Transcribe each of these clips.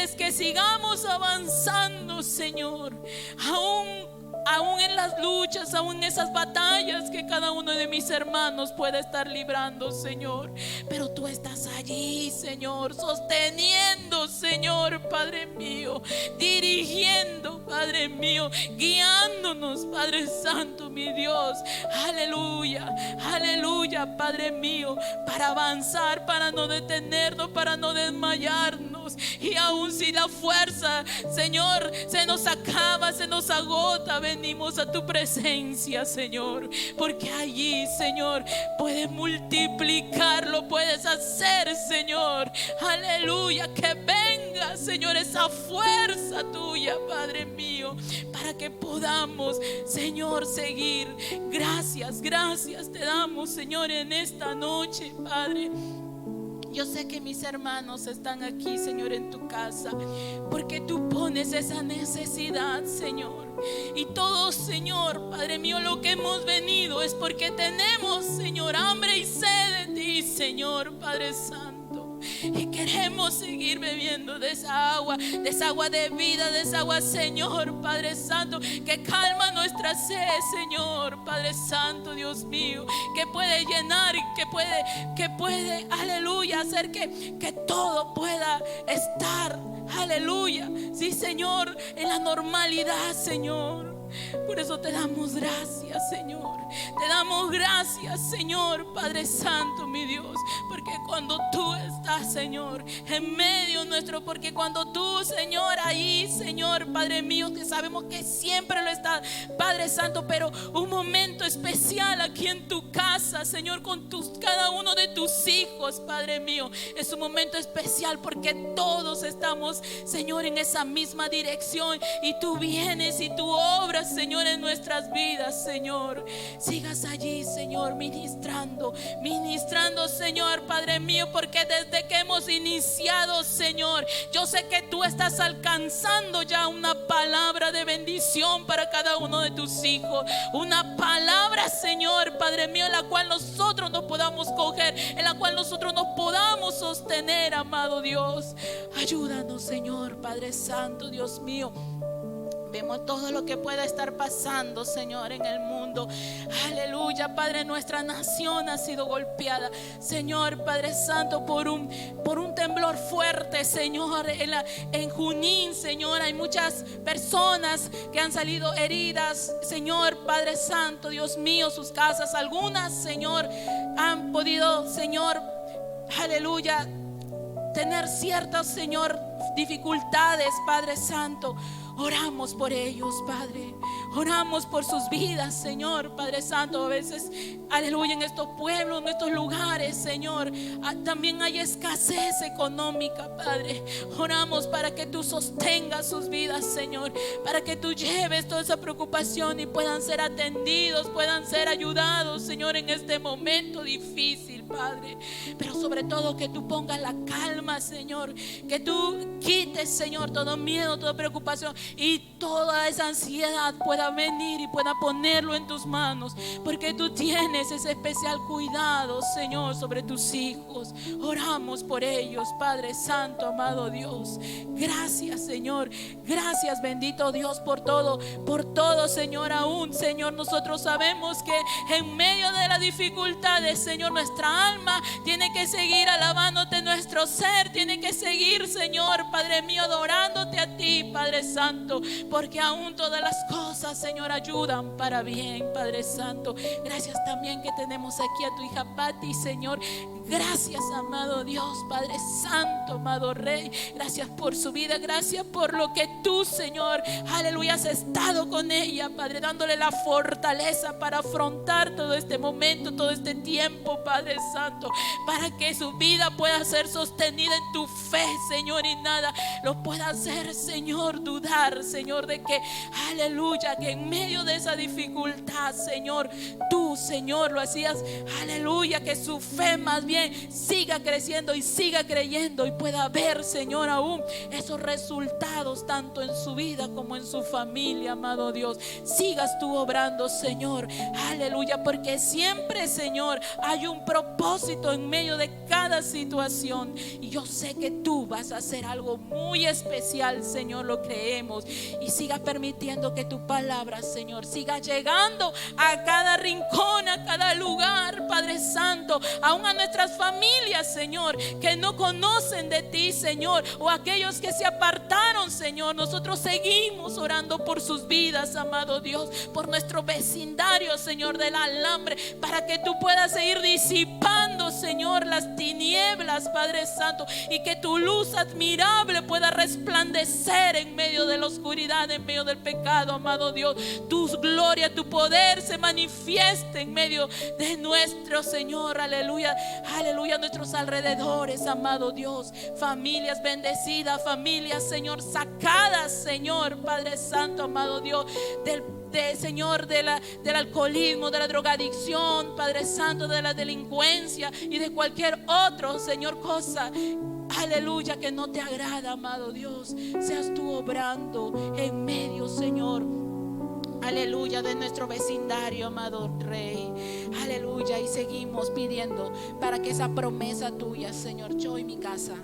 quieres que sigamos avanzando, Señor, aún en las luchas, aún en esas batallas que cada uno de mis hermanos puede estar librando, Señor. Pero tú estás allí, Señor, sosteniendo, Señor, Padre mío, dirigiendo, Padre mío, guiándonos, Padre Santo, mi Dios. Aleluya, aleluya, Padre mío, para avanzar, para no detenernos, para no desmayarnos. Y aún si la fuerza, Señor, se nos acaba, se nos agota, venimos a tu presencia, Señor, porque allí, Señor, puedes multiplicarlo, puedes hacer, Señor, aleluya, que venga, Señor, esa fuerza tuya, Padre mío, para que podamos, Señor, seguir. Gracias, gracias te damos, Señor, en esta noche, Padre. Yo sé que mis hermanos están aquí, Señor, en tu casa, porque tú pones esa necesidad, Señor. Y todos, Señor, Padre mío, lo que hemos venido es porque tenemos, Señor, hambre y sed de ti, Señor, Padre Santo. Y queremos seguir bebiendo de esa agua de vida, de esa agua, Señor, Padre Santo, que calma nuestra sed, Señor, Padre Santo, Dios mío, que puede llenar y que puede, aleluya, hacer que todo pueda estar, aleluya, sí, Señor, en la normalidad, Señor. Por eso te damos gracias, Señor. Te damos gracias, Señor, Padre Santo, mi Dios, porque cuando tú estás, Señor, en medio nuestro, porque cuando tú, Señor, ahí, Señor, Padre mío, que sabemos que siempre lo estás, Padre Santo, pero un momento especial aquí en tu casa, Señor, con cada uno de tus hijos, Padre mío, es un momento especial porque todos estamos, Señor, en esa misma dirección, y tú vienes y tú obras, Señor, en nuestras vidas, Señor. Sigas allí, Señor, ministrando, Señor, Padre mío, porque desde que hemos iniciado, Señor, yo sé que tú estás alcanzando ya una palabra de bendición para cada uno de tus hijos, una palabra, Señor, Padre mío, en la cual nosotros nos podamos coger, en la cual nosotros nos podamos sostener, amado Dios. Ayúdanos, Señor, Padre Santo, Dios mío. Vemos todo lo que pueda estar pasando, Señor, en el mundo. Aleluya, Padre, nuestra nación ha sido golpeada, Señor, Padre Santo, por un temblor fuerte, Señor, en Junín, Señor. Hay muchas personas que han salido heridas, Señor, Padre Santo, Dios mío, sus casas. Algunas, Señor, han podido, Señor, aleluya, tener ciertas, Señor, dificultades, Padre Santo. Oramos por ellos, Padre. Oramos por sus vidas, Señor, Padre Santo. A veces, aleluya, en estos pueblos, en estos lugares, Señor, también hay escasez económica, Padre. Oramos para que tú sostengas sus vidas, Señor, para que tú lleves toda esa preocupación y puedan ser atendidos, puedan ser ayudados, Señor, en este momento difícil, Padre. Pero sobre todo que tú pongas la calma, Señor, que tú quites, Señor, todo miedo, toda preocupación, y toda esa ansiedad pueda venir y pueda ponerlo en tus manos, porque tú tienes ese especial cuidado, Señor, sobre tus hijos. Oramos por ellos, Padre Santo, amado Dios. Gracias, Señor. Gracias, bendito Dios, por todo, Señor. Aún, Señor, nosotros sabemos que en medio de las dificultades, Señor, nuestra alma tiene que seguir alabándote, nuestro ser tiene que seguir, Señor, Padre mío, adorándote a ti, Padre Santo, porque aún todas las cosas, Señor, ayudan para bien, Padre Santo. Gracias también que tenemos aquí a tu hija Patti, Señor. Gracias, amado Dios, Padre Santo, amado Rey. Gracias por su vida, gracias por lo que tú, Señor, aleluya, has estado con ella, Padre, dándole la fortaleza para afrontar todo este momento, todo este tiempo, Padre Santo, para que su vida pueda ser sostenida en tu fe, Señor, y nada lo pueda hacer, Señor, dudar, Señor, de que, aleluya, que en medio de esa dificultad, Señor, tú, Señor, lo hacías, aleluya, que su fe más bien siga creciendo y siga creyendo y pueda ver, Señor, aún esos resultados tanto en su vida como en su familia, amado Dios. Sigas tú obrando, Señor, aleluya, porque siempre, Señor, hay un propósito en medio de cada situación. generación. Y yo sé que tú vas a hacer algo muy especial, Señor, lo creemos. Y siga permitiendo que tu palabra, Señor, siga llegando a cada rincón, a cada lugar, Padre Santo, aún a nuestras familias, Señor, que no conocen de ti, Señor, o aquellos que se apartaron, Señor. Nosotros seguimos orando por sus vidas, amado Dios, por nuestro vecindario, Señor, del alambre, para que tú puedas seguir disipando, Señor, las tinieblas, Padre Santo, y que tu luz admirable pueda resplandecer en medio de la oscuridad, en medio del pecado, amado Dios. Tu gloria, tu poder se manifieste en medio de nuestro, Señor, aleluya, aleluya, nuestros alrededores, amado Dios. Familias bendecidas, familias, Señor, sacadas, Señor, Padre Santo, amado Dios, Señor, del alcoholismo, de la drogadicción, Padre Santo, de la delincuencia y de cualquier otro, Señor, cosa, aleluya, que no te agrada, amado Dios. Seas tú obrando en medio, Señor, aleluya, de nuestro vecindario, amado Rey, aleluya. Y seguimos pidiendo para que esa promesa tuya, Señor, yo y mi casa,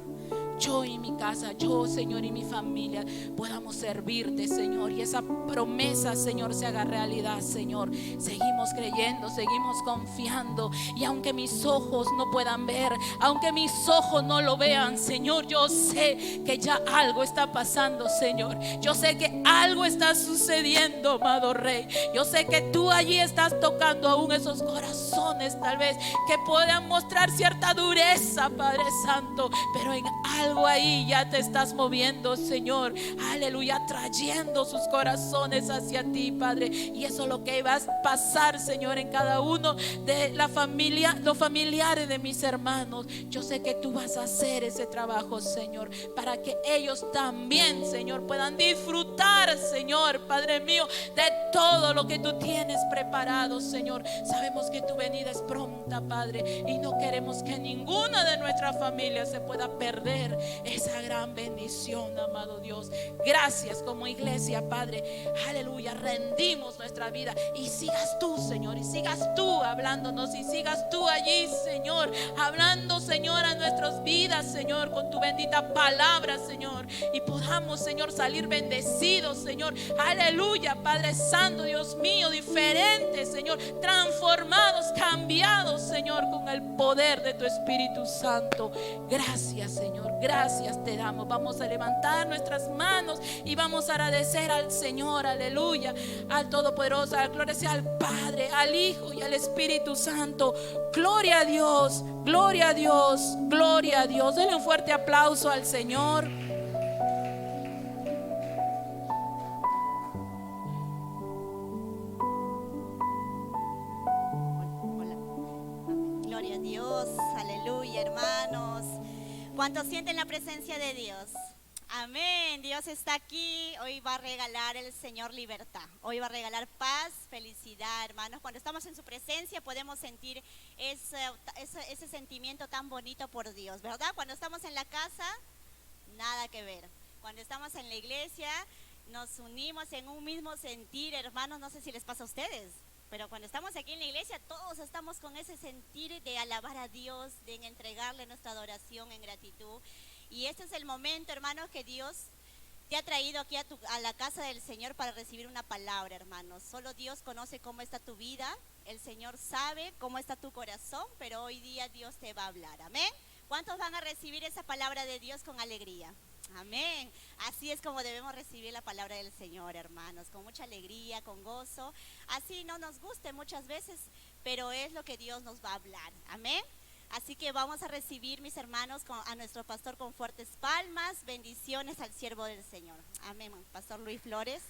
yo, Señor, y mi familia podamos servirte, Señor, y esa promesa, Señor, se haga realidad, Señor. Seguimos creyendo, seguimos confiando, y aunque mis ojos no puedan ver, aunque mis ojos no lo vean, Señor, yo sé que ya algo está pasando, Señor. Yo sé que algo está sucediendo, amado Rey. Yo sé que tú allí estás tocando aún esos corazones, tal vez, que puedan mostrar cierta dureza, Padre Santo, pero en algo ahí ya te estás moviendo, Señor, aleluya, trayendo sus corazones hacia ti, Padre. Y eso es lo que va a pasar, Señor, en cada uno de la familia, los familiares de mis hermanos. Yo sé que tú vas a hacer ese trabajo, Señor, para que ellos también, Señor, puedan disfrutar, Señor, Padre mío, de todo lo que tú tienes preparado, Señor. Sabemos que tu venida es pronta, Padre, y no queremos que ninguna de nuestras familias se pueda perder esa gran bendición, amado Dios. Gracias como iglesia, Padre, aleluya, rendimos nuestra vida, y sigas tú, Señor, y sigas tú hablándonos, y sigas tú allí, Señor, hablando, Señor, a nuestras vidas, Señor, con tu bendita palabra, Señor, y podamos, Señor, salir bendecidos, Señor, aleluya, Padre Santo, Dios mío, diferentes, Señor, transformados, cambiados, Señor, con el poder de tu Espíritu Santo. Gracias, Señor, gracias te damos. Vamos a levantar nuestras manos y vamos a agradecer al Señor, aleluya, al Todopoderoso. Gloria sea al Padre, al Hijo y al Espíritu Santo. Gloria a Dios, gloria a Dios, gloria a Dios. Denle un fuerte aplauso al Señor. Gloria a Dios, aleluya, hermanos. ¿Cuántos sienten la presencia de Dios? Amén, Dios está aquí. Hoy va a regalar el Señor libertad. Hoy va a regalar paz, felicidad, hermanos. Cuando estamos en su presencia podemos sentir ese sentimiento tan bonito por Dios, ¿verdad? Cuando estamos en la casa, nada que ver. Cuando estamos en la iglesia, nos unimos en un mismo sentir, hermanos. No sé si les pasa a ustedes, pero cuando estamos aquí en la iglesia, todos estamos con ese sentir de alabar a Dios, de entregarle nuestra adoración en gratitud. Y este es el momento, hermanos, que Dios te ha traído aquí a la casa del Señor para recibir una palabra, hermanos. Solo Dios conoce cómo está tu vida, el Señor sabe cómo está tu corazón, pero hoy día Dios te va a hablar, amén. ¿Cuántos van a recibir esa palabra de Dios con alegría? Amén. Así es como debemos recibir la palabra del Señor, hermanos, con mucha alegría, con gozo. Así no nos guste muchas veces, pero es lo que Dios nos va a hablar, amén. Así que vamos a recibir, mis hermanos, a nuestro pastor con fuertes palmas. Bendiciones al siervo del Señor. Amén. Pastor Luis Flores.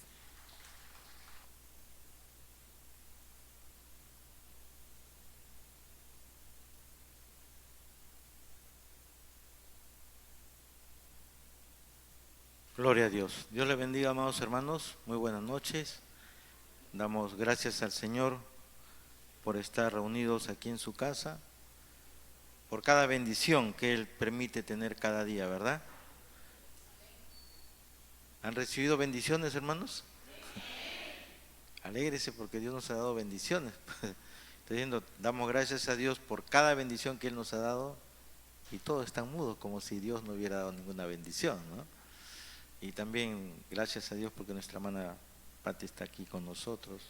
Gloria a Dios. Dios le bendiga, amados hermanos. Muy buenas noches. Damos gracias al Señor por estar reunidos aquí en su casa, por cada bendición que Él permite tener cada día, ¿verdad? ¿Han recibido bendiciones, hermanos? Alégrese porque Dios nos ha dado bendiciones. Estoy diciendo, damos gracias a Dios por cada bendición que Él nos ha dado y todos están mudos como si Dios no hubiera dado ninguna bendición, ¿no? Y también gracias a Dios porque nuestra hermana Pati está aquí con nosotros.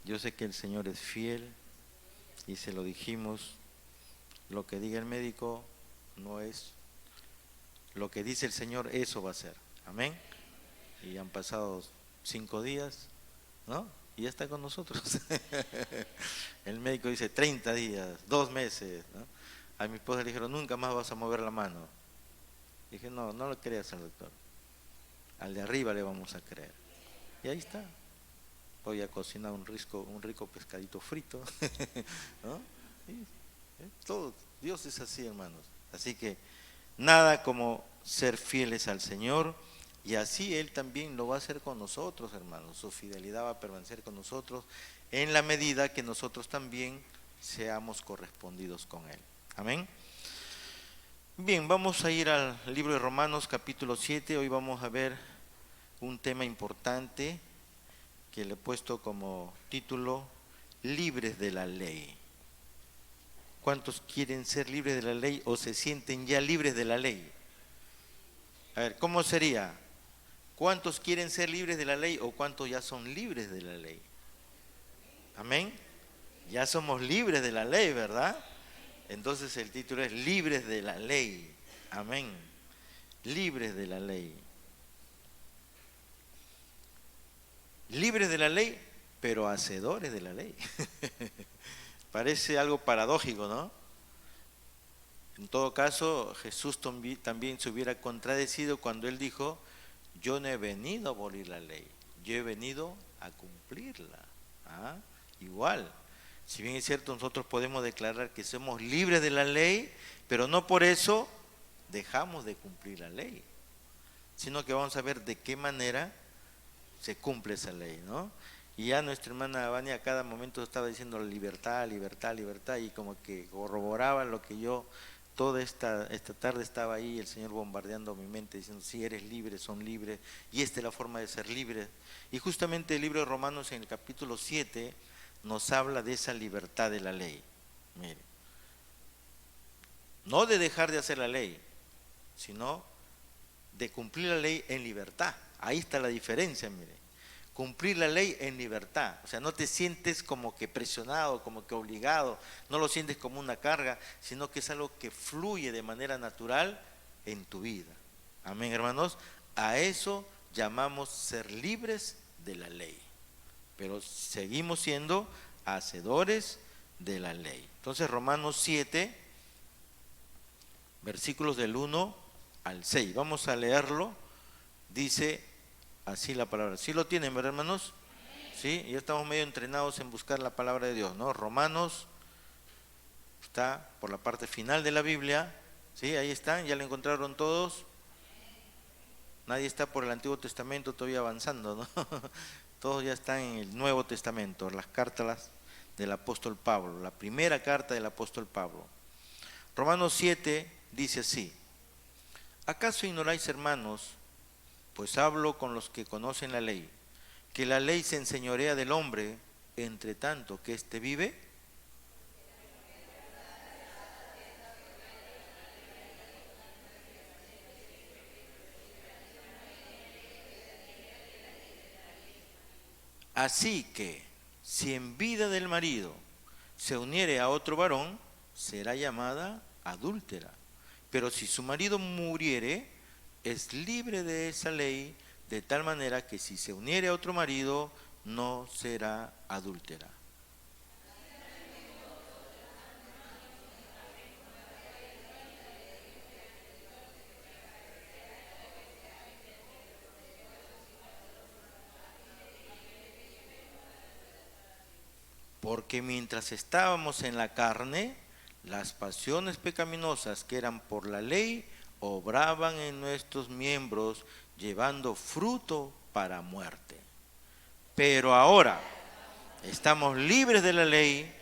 Yo sé que el Señor es fiel y se lo dijimos, lo que diga el médico no es, lo que dice el Señor, eso va a ser. Amén. Y han pasado 5 días, ¿no? Y ya está con nosotros. El médico dice 30 días, 2 meses, ¿no? A mi esposa le dijeron, nunca más vas a mover la mano. Dije, no lo creas al doctor. Al de arriba le vamos a creer. Y ahí está. Voy a cocinar un rico pescadito frito, ¿no? Todo, Dios es así, hermanos. Así que nada como ser fieles al Señor, y así Él también lo va a hacer con nosotros, hermanos. Su fidelidad va a permanecer con nosotros en la medida que nosotros también seamos correspondidos con Él. Amén. Bien, vamos a ir al libro de Romanos capítulo 7. Hoy vamos a ver un tema importante que le he puesto como título, libres de la ley. ¿Cuántos quieren ser libres de la ley o se sienten ya libres de la ley? A ver, ¿cómo sería? ¿Cuántos quieren ser libres de la ley o cuántos ya son libres de la ley? Amén. Ya somos libres de la ley, ¿verdad? Entonces el título es libres de la ley. Amén. Libres de la ley. Libres de la ley, pero hacedores de la ley. Parece algo paradójico, ¿no? En todo caso, Jesús también se hubiera contradecido cuando Él dijo, yo no he venido a abolir la ley, yo he venido a cumplirla. ¿Ah? Igual, si bien es cierto, nosotros podemos declarar que somos libres de la ley, pero no por eso dejamos de cumplir la ley, sino que vamos a ver de qué manera se cumple esa ley, ¿no? Y ya nuestra hermana Vania a cada momento estaba diciendo libertad, libertad, libertad, y como que corroboraba lo que yo toda esta tarde estaba ahí, el Señor bombardeando mi mente, diciendo, sí, eres libre, son libres, y esta es la forma de ser libre. Y justamente el libro de Romanos en el capítulo 7 nos habla de esa libertad de la ley. Mire, no de dejar de hacer la ley, sino de cumplir la ley en libertad. Ahí está la diferencia, mire. Cumplir la ley en libertad, o sea, no te sientes como que presionado, como que obligado, no lo sientes como una carga, sino que es algo que fluye de manera natural en tu vida. Amén, hermanos. A eso llamamos ser libres de la ley, pero seguimos siendo hacedores de la ley. Entonces, Romanos 7, versículos del 1 al 6, vamos a leerlo. Dice así la palabra. ¿Sí lo tienen, verdad, hermanos? Sí, ya estamos medio entrenados en buscar la palabra de Dios, ¿no? Romanos está por la parte final de la Biblia. ¿Sí? Ahí están, ya lo encontraron todos. Nadie está por el Antiguo Testamento todavía avanzando, ¿no? Todos ya están en el Nuevo Testamento, las cartas del apóstol Pablo, la primera carta del apóstol Pablo. Romanos 7 dice así: ¿acaso ignoráis, hermanos, pues hablo con los que conocen la ley, que la ley se enseñorea del hombre entre tanto que éste vive? Así que, si en vida del marido se uniere a otro varón, será llamada adúltera. Pero si su marido muriere, es libre de esa ley, de tal manera que si se uniere a otro marido, no será adúltera. Porque mientras estábamos en la carne, las pasiones pecaminosas que eran por la ley obraban en nuestros miembros, llevando fruto para muerte. Pero ahora estamos libres de la ley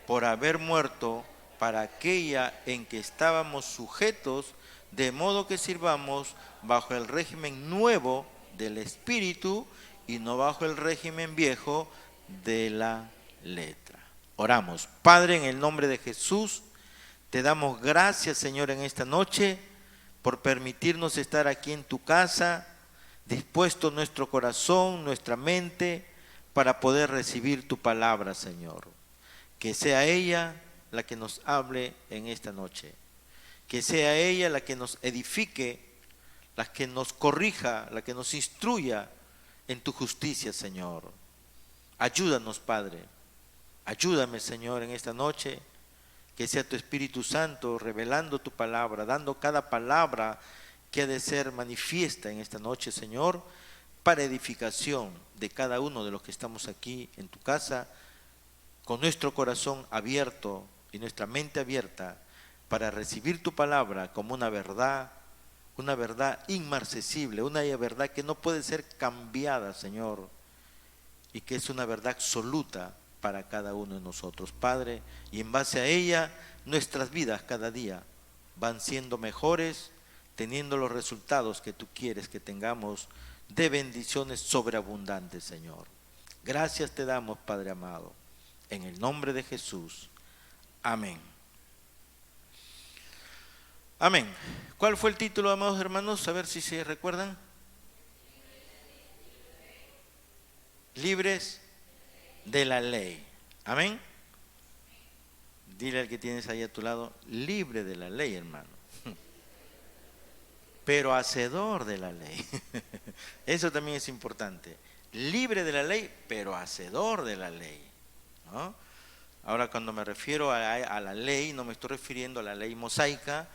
por haber muerto para aquella en que estábamos sujetos, de modo que sirvamos bajo el régimen nuevo del Espíritu y no bajo el régimen viejo de la letra. Oramos. Padre, en el nombre de Jesús, Te damos gracias, Señor, en esta noche por permitirnos estar aquí en tu casa, dispuesto nuestro corazón, nuestra mente, para poder recibir tu palabra, Señor. Que sea ella la que nos hable en esta noche. Que sea ella la que nos edifique, la que nos corrija, la que nos instruya en tu justicia, Señor. Ayúdanos, Padre. Ayúdame, Señor, en esta noche. Que sea tu Espíritu Santo revelando tu palabra, dando cada palabra que ha de ser manifiesta en esta noche, Señor, para edificación de cada uno de los que estamos aquí en tu casa, con nuestro corazón abierto y nuestra mente abierta para recibir tu palabra como una verdad inmarcesible, una verdad que no puede ser cambiada, Señor, y que es una verdad absoluta para cada uno de nosotros, Padre, y en base a ella nuestras vidas cada día van siendo mejores, teniendo los resultados que tú quieres que tengamos de bendiciones sobreabundantes, Señor. Gracias te damos, Padre amado, en el nombre de Jesús. Amén. Amén. ¿Cuál fue el título, amados hermanos? A ver si se recuerdan. Libres de la ley. Amén. Dile al que tienes ahí a tu lado, libre de la ley, hermano. Pero hacedor de la ley. Eso también es importante. Libre de la ley, pero hacedor de la ley, ¿no? Ahora, cuando me refiero a la ley, no me estoy refiriendo a la ley mosaica,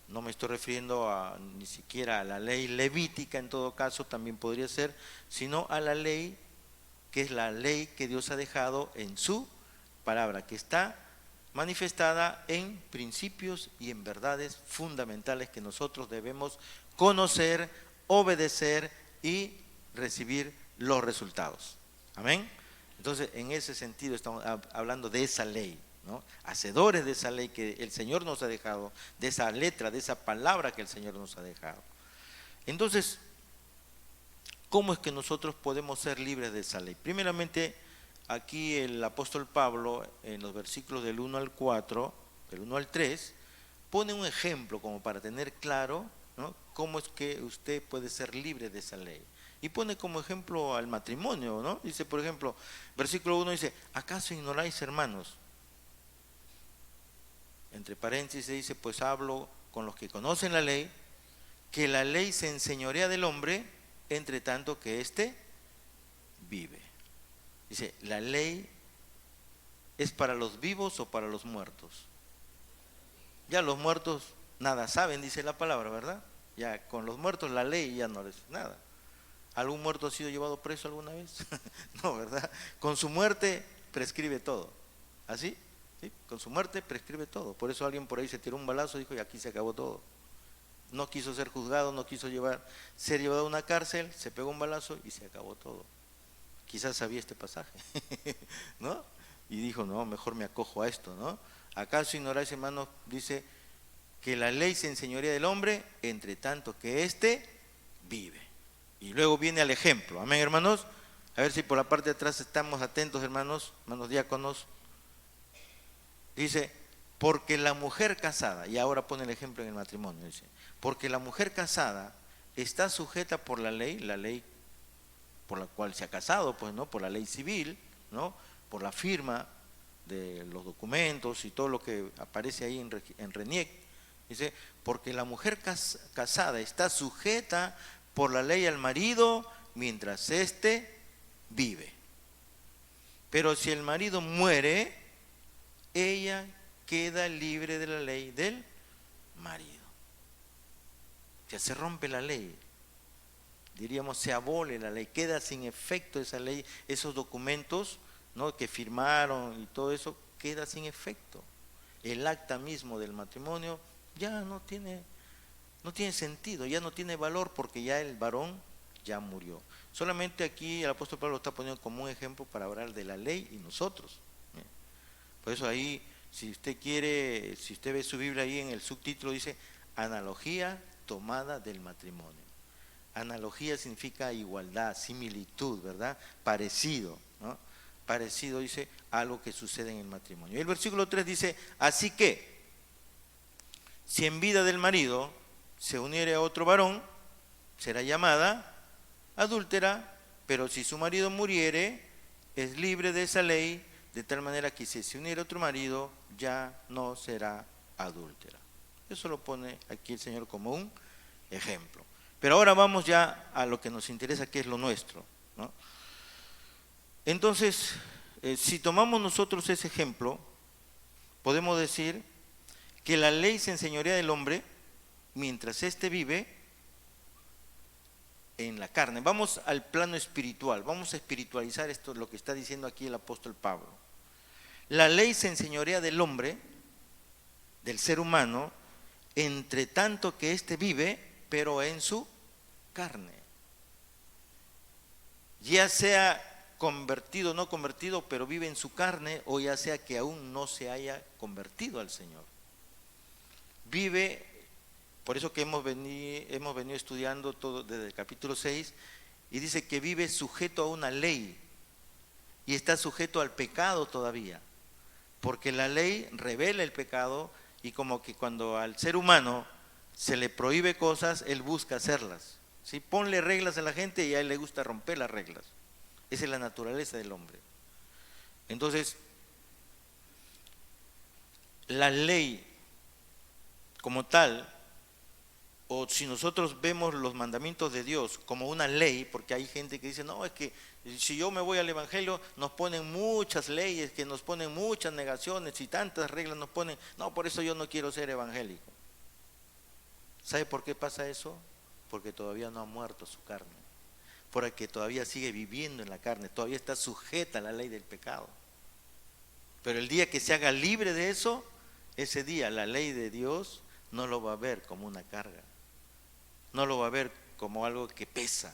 no me estoy refiriendo ni siquiera a la ley levítica, en todo caso también podría ser, sino a la ley que es la ley que Dios ha dejado en su palabra, que está manifestada en principios y en verdades fundamentales que nosotros debemos conocer, obedecer y recibir los resultados. Amén. Entonces, en ese sentido estamos hablando de esa ley, ¿no? Hacedores de esa ley que el Señor nos ha dejado, de esa letra, de esa palabra que el Señor nos ha dejado. Entonces, ¿cómo es que nosotros podemos ser libres de esa ley? Primeramente, aquí el apóstol Pablo, en los versículos del 1 al 4, del 1 al 3, pone un ejemplo como para tener claro, ¿no?, cómo es que usted puede ser libre de esa ley. Y pone como ejemplo al matrimonio, ¿no? Dice, por ejemplo, versículo 1 dice, ¿acaso ignoráis, hermanos? Entre paréntesis dice, pues hablo con los que conocen la ley, que la ley se enseñorea del hombre, entre tanto que éste vive. Dice, ¿la ley es para los vivos o para los muertos? Ya los muertos nada saben, dice la palabra, ¿verdad? Ya con los muertos la ley ya no les nada. ¿Algún muerto ha sido llevado preso alguna vez? No, ¿verdad? Con su muerte prescribe todo. ¿Así? ¿Sí? Con su muerte prescribe todo. Por eso alguien por ahí se tiró un balazo y dijo, y aquí se acabó todo. No quiso ser juzgado, no quiso ser llevado a una cárcel, se pegó un balazo y se acabó todo. Quizás sabía este pasaje, ¿no? Y dijo, no, mejor me acojo a esto, ¿no? ¿Acaso ignoráis, hermanos? Dice que la ley se enseñorea del hombre, entre tanto que éste vive. Y luego viene al ejemplo, amén, hermanos. A ver si por la parte de atrás estamos atentos, hermanos diáconos. Dice, porque la mujer casada, y ahora pone el ejemplo en el matrimonio, dice, porque la mujer casada está sujeta por la ley por la cual se ha casado, pues, ¿no? Por la ley civil, ¿no? Por la firma de los documentos y todo lo que aparece ahí en RENIEC. Dice, porque la mujer casada está sujeta por la ley al marido mientras éste vive. Pero si el marido muere, ella queda libre de la ley del marido. Ya se rompe la ley. Diríamos, se abole la ley, queda sin efecto esa ley, esos documentos, ¿no?, que firmaron y todo eso, queda sin efecto. El acta mismo del matrimonio ya no tiene sentido, ya no tiene valor porque ya el varón ya murió. Solamente aquí el apóstol Pablo lo está poniendo como un ejemplo para hablar de la ley y nosotros. Por eso ahí, si usted quiere, si usted ve su Biblia ahí en el subtítulo dice, analogía tomada del matrimonio. Analogía significa igualdad, similitud, ¿verdad? Parecido, ¿no? Parecido, dice, a lo que sucede en el matrimonio. Y el versículo 3 dice, así que, si en vida del marido se uniere a otro varón, será llamada adúltera, pero si su marido muriere, es libre de esa ley, de tal manera que si se uniere a otro marido, ya no será adúltera. Eso lo pone aquí el Señor como un ejemplo. Pero ahora vamos ya a lo que nos interesa, que es lo nuestro, ¿no? Entonces, si tomamos nosotros ese ejemplo, podemos decir que la ley se enseñorea del hombre mientras éste vive en la carne. Vamos al plano espiritual, vamos a espiritualizar esto, lo que está diciendo aquí el apóstol Pablo. La ley se enseñorea del hombre, del ser humano, entre tanto que éste vive, pero en su carne. Ya sea convertido o no convertido, pero vive en su carne, o ya sea que aún no se haya convertido al Señor. Vive, por eso que hemos venido estudiando todo desde el capítulo 6, y dice que vive sujeto a una ley, y está sujeto al pecado todavía, porque la ley revela el pecado, y como que cuando al ser humano se le prohíbe cosas, él busca hacerlas. ¿Sí? Ponle reglas a la gente y a él le gusta romper las reglas. Esa es la naturaleza del hombre. Entonces, la ley como tal, o si nosotros vemos los mandamientos de Dios como una ley, porque hay gente que dice, no, es que si yo me voy al Evangelio nos ponen muchas leyes, que nos ponen muchas negaciones y tantas reglas nos ponen, no, por eso yo no quiero ser evangélico. ¿Sabe por qué pasa eso? Porque todavía no ha muerto su carne, porque todavía sigue viviendo en la carne, todavía está sujeta a la ley del pecado. Pero el día que se haga libre de eso, ese día la ley de Dios no lo va a ver como una carga, no lo va a ver como algo que pesa,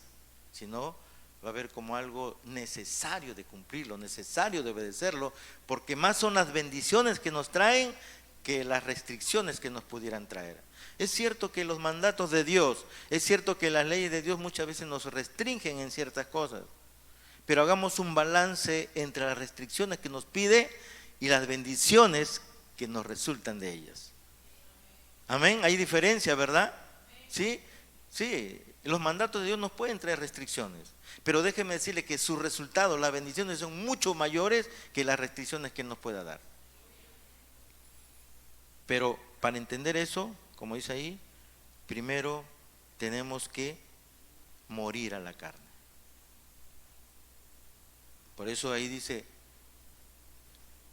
sino va a ver como algo necesario de cumplirlo, necesario de obedecerlo, porque más son las bendiciones que nos traen que las restricciones que nos pudieran traer. Es cierto que los mandatos de Dios, es cierto que las leyes de Dios muchas veces nos restringen en ciertas cosas, pero hagamos un balance entre las restricciones que nos pide y las bendiciones que nos resultan de ellas. Amén, hay diferencia, ¿verdad? Sí, sí, los mandatos de Dios nos pueden traer restricciones, pero déjeme decirle que sus resultados, las bendiciones son mucho mayores que las restricciones que Él nos pueda dar. Pero para entender eso, como dice ahí, primero tenemos que morir a la carne. Por eso ahí dice,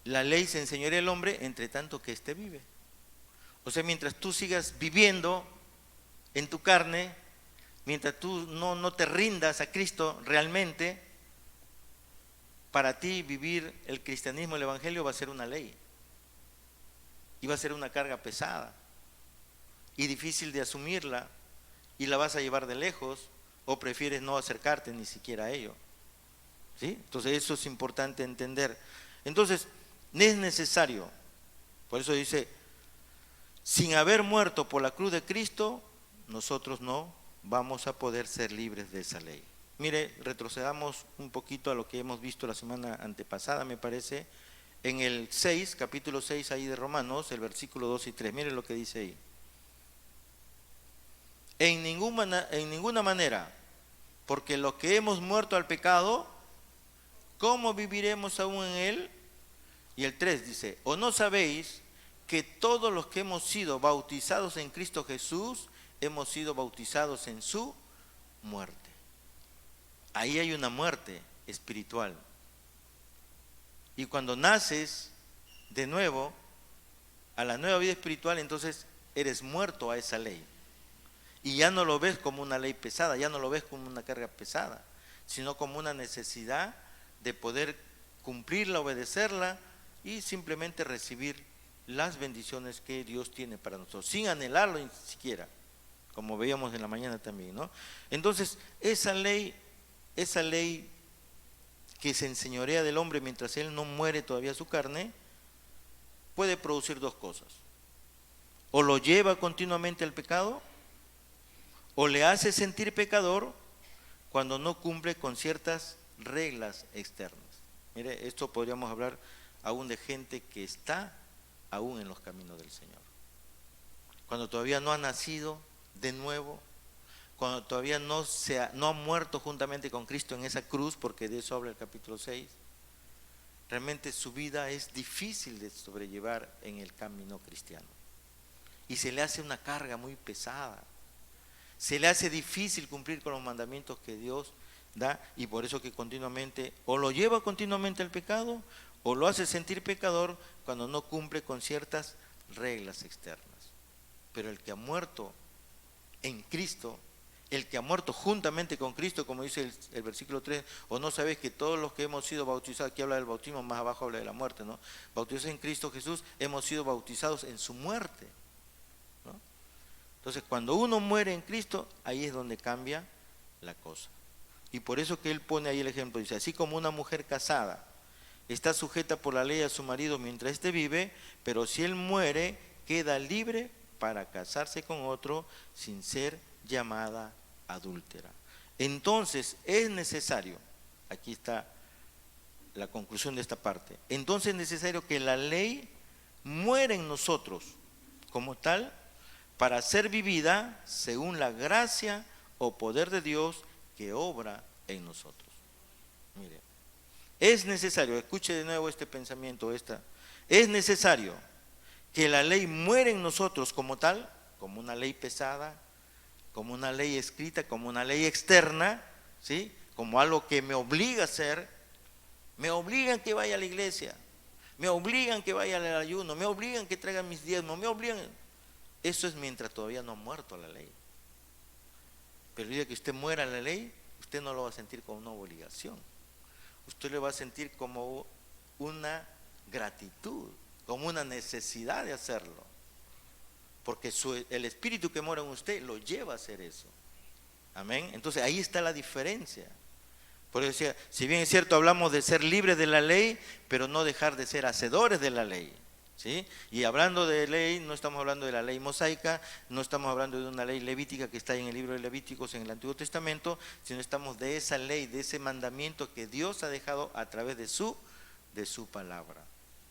la ley se enseñorea al hombre entre tanto que éste vive. O sea, mientras tú sigas viviendo en tu carne, mientras tú no te rindas a Cristo realmente, para ti vivir el cristianismo, el evangelio va a ser una ley. Y va a ser una carga pesada y difícil de asumirla, y la vas a llevar de lejos, o prefieres no acercarte ni siquiera a ello. ¿Sí? Entonces eso es importante entender. Entonces es necesario, por eso dice, sin haber muerto por la cruz de Cristo, nosotros no vamos a poder ser libres de esa ley. Mire, retrocedamos un poquito a lo que hemos visto la semana antepasada, me parece, en el 6, capítulo 6 ahí de Romanos, el versículo 2 y 3, miren lo que dice ahí. En ninguna manera, porque los que hemos muerto al pecado, ¿cómo viviremos aún en él? Y el 3 dice, ¿o no sabéis que todos los que hemos sido bautizados en Cristo Jesús, hemos sido bautizados en su muerte? Ahí hay una muerte espiritual. Y cuando naces de nuevo a la nueva vida espiritual, entonces eres muerto a esa ley. Y ya no lo ves como una ley pesada, ya no lo ves como una carga pesada, sino como una necesidad de poder cumplirla, obedecerla y simplemente recibir las bendiciones que Dios tiene para nosotros, sin anhelarlo ni siquiera, como veíamos en la mañana también, ¿no? Entonces, esa ley que se enseñorea del hombre mientras él no muere todavía su carne, puede producir dos cosas. O lo lleva continuamente al pecado, o le hace sentir pecador cuando no cumple con ciertas reglas externas. Mire, esto podríamos hablar aún de gente que está aún en los caminos del Señor. cuando todavía no ha nacido de nuevo, cuando todavía no ha muerto juntamente con Cristo en esa cruz, porque de eso habla el capítulo 6, realmente su vida es difícil de sobrellevar en el camino cristiano. Y se le hace una carga muy pesada. Se le hace difícil cumplir con los mandamientos que Dios da, y por eso que continuamente o lo lleva continuamente al pecado o lo hace sentir pecador cuando no cumple con ciertas reglas externas. Pero el que ha muerto en Cristo, el que ha muerto juntamente con Cristo, como dice el versículo 3, o no sabéis que todos los que hemos sido bautizados, aquí habla del bautismo, más abajo habla de la muerte, ¿no? Bautizados en Cristo Jesús, hemos sido bautizados en su muerte, ¿no? Entonces, cuando uno muere en Cristo, ahí es donde cambia la cosa. Y por eso que él pone ahí el ejemplo, dice, así como una mujer casada está sujeta por la ley a su marido mientras éste vive, pero si él muere, queda libre para casarse con otro sin ser llamada adúltera. Entonces es necesario, aquí está la conclusión de esta parte, entonces es necesario que la ley muera en nosotros como tal para ser vivida según la gracia o poder de Dios que obra en nosotros. Mire, es necesario, escuche de nuevo este pensamiento, es necesario que la ley muera en nosotros como tal, como una ley pesada, como una ley escrita, como una ley externa, ¿sí? Como algo que me obliga a hacer, me obligan que vaya a la iglesia, me obligan que vaya al ayuno, me obligan que traiga mis diezmos, me obligan. Eso es mientras todavía no ha muerto la ley. Pero el día que usted muera la ley, usted no lo va a sentir como una obligación. Usted lo va a sentir como una gratitud, como una necesidad de hacerlo. Porque el espíritu que mora en usted lo lleva a hacer eso. Amén. Entonces ahí está la diferencia. Por eso decía, si bien es cierto hablamos de ser libres de la ley, pero no dejar de ser hacedores de la ley, ¿sí? Y hablando de ley, no estamos hablando de la ley mosaica, no estamos hablando de una ley levítica que está en el libro de Levíticos en el Antiguo Testamento, sino estamos de esa ley, de ese mandamiento que Dios ha dejado a través de su palabra,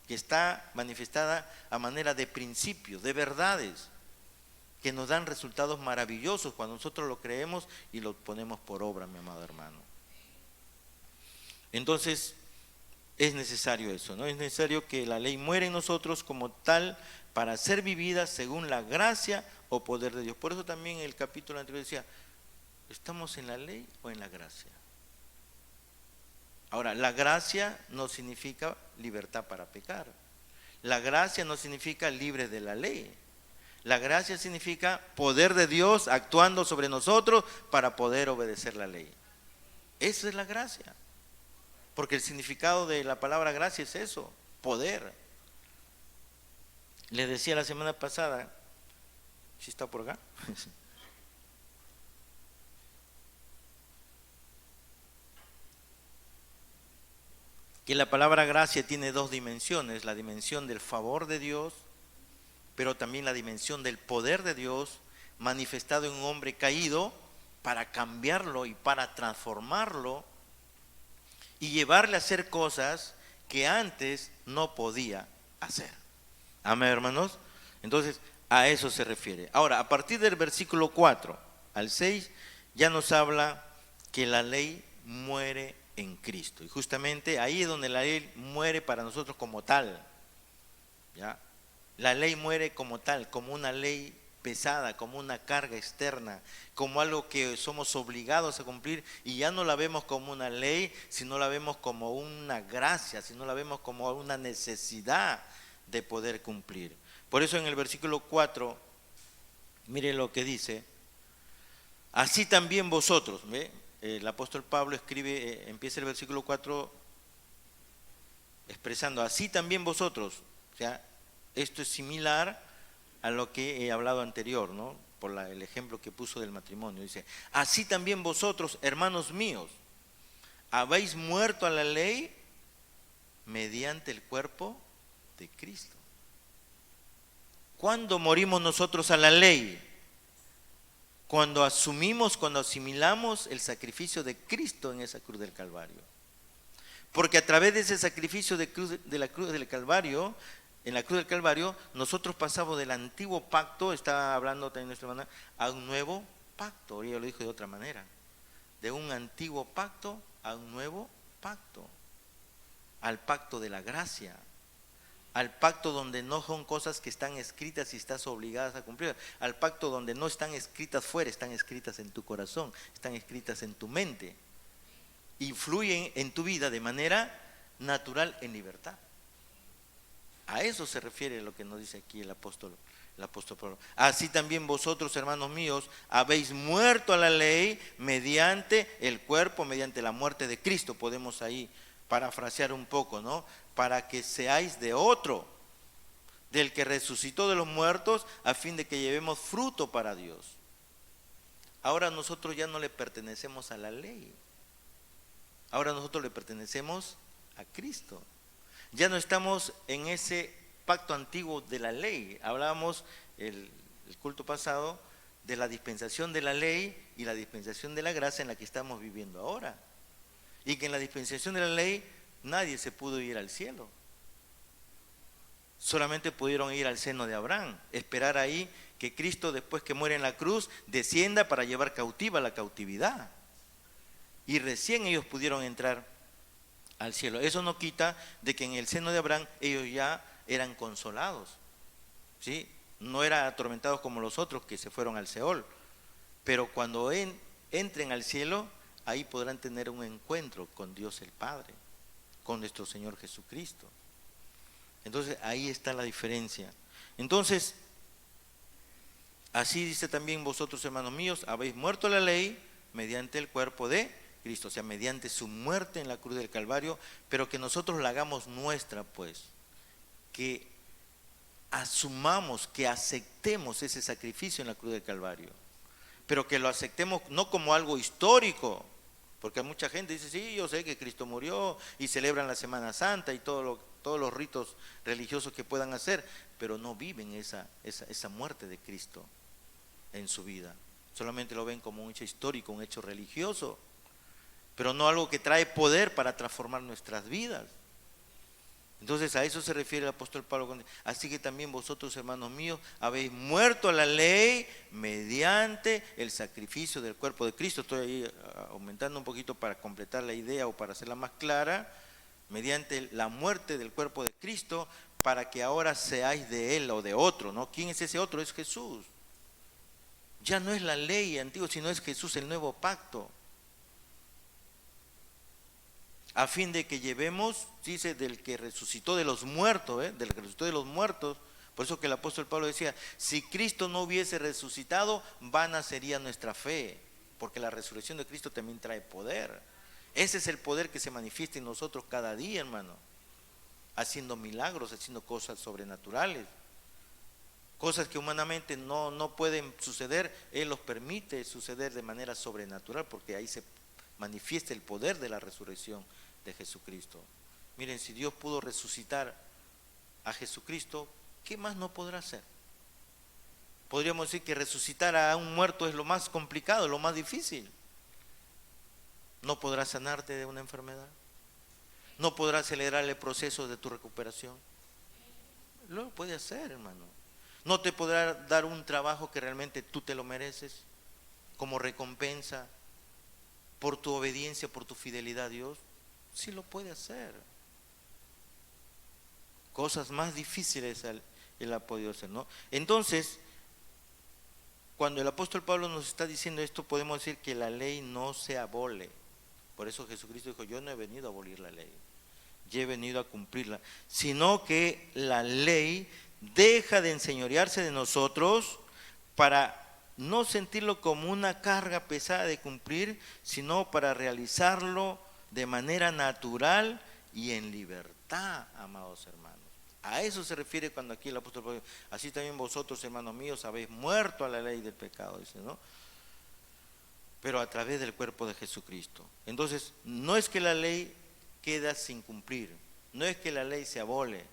que está manifestada a manera de principios, de verdades, que nos dan resultados maravillosos cuando nosotros lo creemos y lo ponemos por obra, mi amado hermano. Entonces, es necesario eso, ¿no? Es necesario que la ley muera en nosotros como tal para ser vivida según la gracia o poder de Dios. Por eso también el capítulo anterior decía, ¿estamos en la ley o en la gracia? Ahora, la gracia no significa libertad para pecar. La gracia no significa libre de la ley. La gracia significa poder de Dios actuando sobre nosotros para poder obedecer la ley. Esa es la gracia. Porque el significado de la palabra gracia es eso, poder. Les decía la semana pasada, ¿sí está por acá? Que la palabra gracia tiene dos dimensiones, la dimensión del favor de Dios, pero también la dimensión del poder de Dios manifestado en un hombre caído para cambiarlo y para transformarlo y llevarle a hacer cosas que antes no podía hacer. Amén, hermanos. Entonces, a eso se refiere. Ahora, a partir del versículo 4 al 6, ya nos habla que la ley muere en Cristo. Y justamente ahí es donde la ley muere para nosotros como tal. ¿Ya? La ley muere como tal, como una ley pesada, como una carga externa, como algo que somos obligados a cumplir, y ya no la vemos como una ley, sino la vemos como una gracia, sino la vemos como una necesidad de poder cumplir. Por eso en el versículo 4, mire lo que dice, así también vosotros, ¿ve? El apóstol Pablo escribe, empieza el versículo 4 expresando, así también vosotros, o sea, esto es similar a lo que he hablado anterior, ¿no? Por el ejemplo que puso del matrimonio. Dice, así también vosotros, hermanos míos, habéis muerto a la ley mediante el cuerpo de Cristo. ¿Cuándo morimos nosotros a la ley? Cuando asimilamos el sacrificio de Cristo en esa cruz del Calvario. Porque a través de ese sacrificio de la cruz del Calvario, en la cruz del Calvario, nosotros pasamos del antiguo pacto, está hablando también nuestra hermana, a un nuevo pacto. Ella lo dijo de otra manera. De un antiguo pacto a un nuevo pacto. Al pacto de la gracia. Al pacto donde no son cosas que están escritas y estás obligadas a cumplir. Al pacto donde no están escritas fuera, están escritas en tu corazón, están escritas en tu mente. Influyen en tu vida de manera natural en libertad. A eso se refiere lo que nos dice aquí el apóstol Pablo. Así también vosotros, hermanos míos, habéis muerto a la ley mediante el cuerpo, mediante la muerte de Cristo. Podemos ahí parafrasear un poco, ¿no? Para que seáis de otro, del que resucitó de los muertos, a fin de que llevemos fruto para Dios. Ahora nosotros ya no le pertenecemos a la ley. Ahora nosotros le pertenecemos a Cristo. Ya no estamos en ese pacto antiguo de la ley. Hablábamos el culto pasado de la dispensación de la ley y la dispensación de la gracia en la que estamos viviendo ahora. Y que en la dispensación de la ley nadie se pudo ir al cielo. Solamente pudieron ir al seno de Abraham, esperar ahí que Cristo, después que muere en la cruz, descienda para llevar cautiva la cautividad. Y recién ellos pudieron entrar al cielo. Eso no quita de que en el seno de Abraham ellos ya eran consolados, ¿sí? No eran atormentados como los otros que se fueron al Seol. Pero cuando entren al cielo, ahí podrán tener un encuentro con Dios el Padre, con nuestro Señor Jesucristo. Entonces ahí está la diferencia. Entonces, así dice también vosotros, hermanos míos, habéis muerto a la ley mediante el cuerpo de Cristo, o sea, mediante su muerte en la cruz del Calvario, pero que nosotros la hagamos nuestra, pues, que asumamos, que aceptemos ese sacrificio en la cruz del Calvario, pero que lo aceptemos no como algo histórico, porque mucha gente dice, sí, yo sé que Cristo murió y celebran la Semana Santa y todos los ritos religiosos que puedan hacer, pero no viven esa muerte de Cristo en su vida. Solamente lo ven como un hecho histórico, un hecho religioso, pero no algo que trae poder para transformar nuestras vidas. Entonces a eso se refiere el apóstol Pablo. Así que también vosotros, hermanos míos, habéis muerto a la ley mediante el sacrificio del cuerpo de Cristo. Estoy ahí aumentando un poquito para completar la idea o para hacerla más clara. Mediante la muerte del cuerpo de Cristo, para que ahora seáis de Él o de otro, ¿no? ¿Quién es ese otro? Es Jesús. Ya no es la ley antigua, sino es Jesús, el nuevo pacto. A fin de que llevemos, dice, del que resucitó de los muertos, del que resucitó de los muertos. Por eso que el apóstol Pablo decía, si Cristo no hubiese resucitado, vana sería nuestra fe, porque la resurrección de Cristo también trae poder. Ese es el poder que se manifiesta en nosotros cada día, hermano, haciendo milagros, haciendo cosas sobrenaturales, cosas que humanamente no pueden suceder. Él los permite suceder de manera sobrenatural, porque ahí se manifiesta el poder de la resurrección de Jesucristo. Miren, si Dios pudo resucitar a Jesucristo, ¿qué más no podrá hacer? Podríamos decir que resucitar a un muerto es lo más complicado, lo más difícil. ¿No podrá sanarte de una enfermedad? ¿No podrá acelerar el proceso de tu recuperación? Lo puede hacer, hermano. ¿No te podrá dar un trabajo que realmente tú te lo mereces como recompensa por tu obediencia, por tu fidelidad a Dios? Sí lo puede hacer. Cosas más difíciles Él ha podido hacer, ¿no? Entonces, cuando el apóstol Pablo nos está diciendo esto, podemos decir que la ley no se abole. Por eso Jesucristo dijo, yo no he venido a abolir la ley, yo he venido a cumplirla, sino que la ley deja de enseñorearse de nosotros para no sentirlo como una carga pesada de cumplir, sino para realizarlo de manera natural y en libertad, amados hermanos. A eso se refiere cuando aquí el apóstol Pablo dice, así también vosotros, hermanos míos, habéis muerto a la ley del pecado, dice, ¿no? Pero a través del cuerpo de Jesucristo. Entonces, no es que la ley queda sin cumplir, no es que la ley se abole,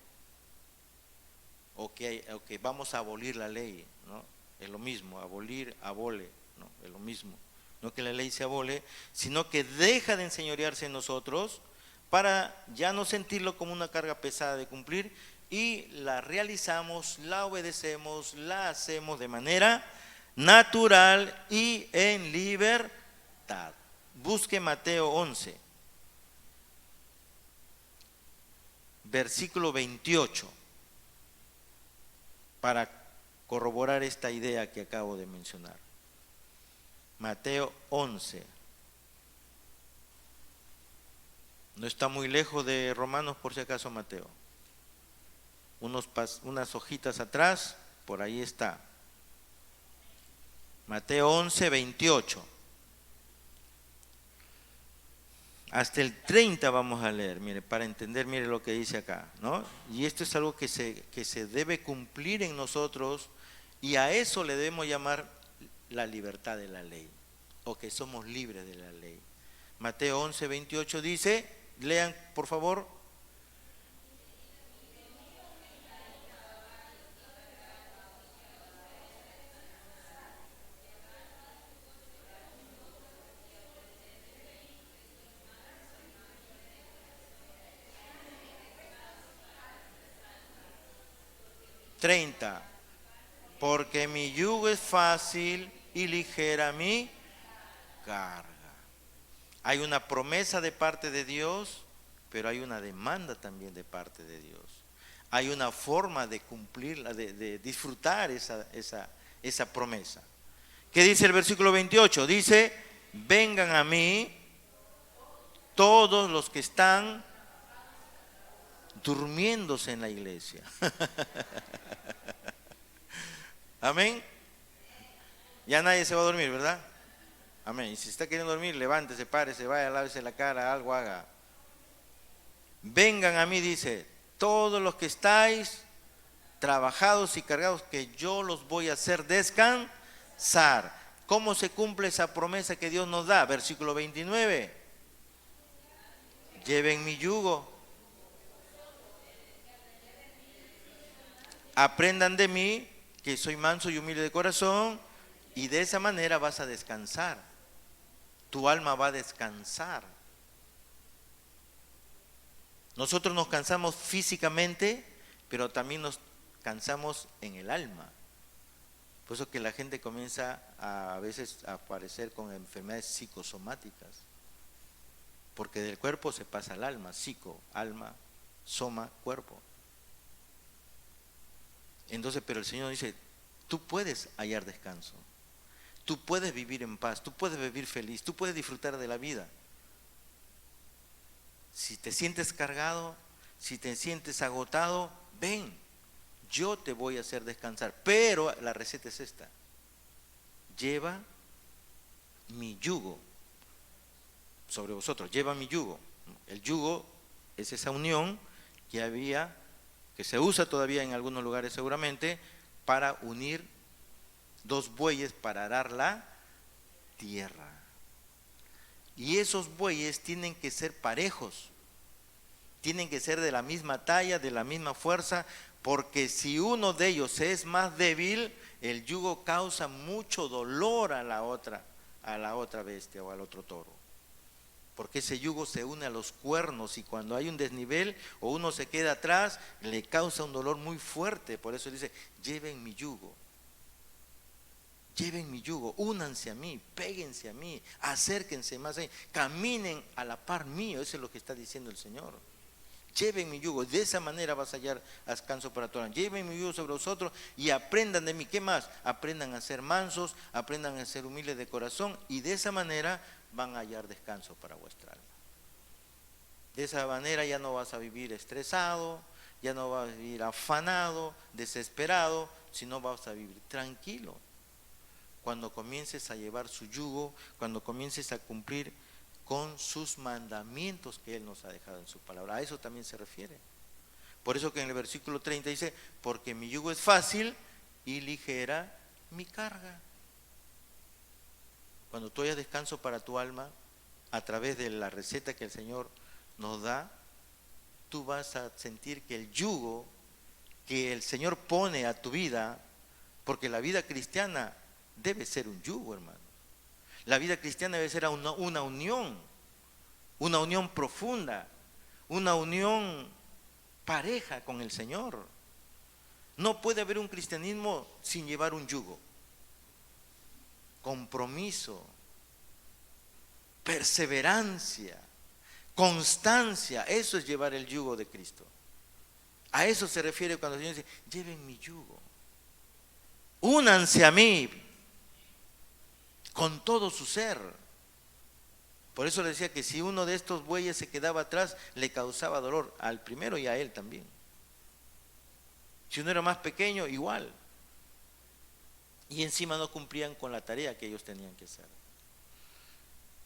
o que vamos a abolir la ley, ¿no? Es lo mismo, abolir, abole, ¿no? Es lo mismo. No que la ley se abole, sino que deja de enseñorearse en nosotros para ya no sentirlo como una carga pesada de cumplir, y la realizamos, la obedecemos, la hacemos de manera natural y en libertad. Busque Mateo 11, versículo 28, para corroborar esta idea que acabo de mencionar. Mateo 11. No está muy lejos de Romanos, por si acaso, Mateo. Unas hojitas atrás, por ahí está. Mateo 11, 28. Hasta el 30 vamos a leer, mire, para entender, mire lo que dice acá, ¿no? Y esto es algo que se debe cumplir en nosotros, y a eso le debemos llamar la libertad de la ley, o que somos libres de la ley. Mateo 11, 28 dice, lean por favor. Porque mi yugo es fácil y ligera mi carga. Hay una promesa de parte de Dios, pero hay una demanda también de parte de Dios. Hay una forma de cumplirla, de disfrutar esa promesa. ¿Qué dice el versículo 28? Dice, vengan a mí todos los que están durmiéndose en la iglesia. Amén. Ya nadie se va a dormir, ¿verdad? Amén. Y si está queriendo dormir, levántese, párese, vaya, lávese la cara, algo haga. Vengan a mí, dice, todos los que estáis trabajados y cargados, que yo los voy a hacer descansar. ¿Cómo se cumple esa promesa que Dios nos da? Versículo 29. Lleven mi yugo. Aprendan de mí, que soy manso y humilde de corazón, y de esa manera vas a descansar. Tu alma va a descansar. Nosotros nos cansamos físicamente, pero también nos cansamos en el alma. Por eso que la gente comienza a veces a aparecer con enfermedades psicosomáticas. Porque del cuerpo se pasa al alma, psico, alma, soma, cuerpo. Entonces, pero el Señor dice, tú puedes hallar descanso, tú puedes vivir en paz, tú puedes vivir feliz, tú puedes disfrutar de la vida. Si te sientes cargado, si te sientes agotado, ven, yo te voy a hacer descansar. Pero la receta es esta: lleva mi yugo sobre vosotros, lleva mi yugo. El yugo es esa unión que se usa todavía en algunos lugares seguramente, para unir dos bueyes para arar la tierra. Y esos bueyes tienen que ser parejos, tienen que ser de la misma talla, de la misma fuerza, porque si uno de ellos es más débil, el yugo causa mucho dolor a la otra bestia o al otro toro. Porque ese yugo se une a los cuernos, y cuando hay un desnivel o uno se queda atrás, le causa un dolor muy fuerte. Por eso dice, lleven mi yugo, únanse a mí, péguense a mí, acérquense más a mí, caminen a la par mío. Eso es lo que está diciendo el Señor. Lleven mi yugo, de esa manera vas a hallar descanso para tu alma. Lleven mi yugo sobre vosotros y aprendan de mí. ¿Qué más? Aprendan a ser mansos, aprendan a ser humildes de corazón, y de esa manera van a hallar descanso para vuestra alma. De esa manera ya no vas a vivir estresado, ya no vas a vivir afanado, desesperado, sino vas a vivir tranquilo. Cuando comiences a llevar su yugo, cuando comiences a cumplir con sus mandamientos que Él nos ha dejado en su palabra. A eso también se refiere. Por eso que en el versículo 30 dice, porque mi yugo es fácil y ligera mi carga. Cuando tú hayas descanso para tu alma, a través de la receta que el Señor nos da, tú vas a sentir que el yugo que el Señor pone a tu vida, porque la vida cristiana debe ser un yugo, hermano. La vida cristiana debe ser una unión profunda, una unión pareja con el Señor. No puede haber un cristianismo sin llevar un yugo. Compromiso, perseverancia, constancia, eso es llevar el yugo de Cristo. A eso se refiere cuando el Señor dice, lleven mi yugo. Únanse a mí con todo su ser. Por eso le decía que si uno de estos bueyes se quedaba atrás, le causaba dolor al primero y a él también. Si uno era más pequeño, igual. Y encima no cumplían con la tarea que ellos tenían que hacer.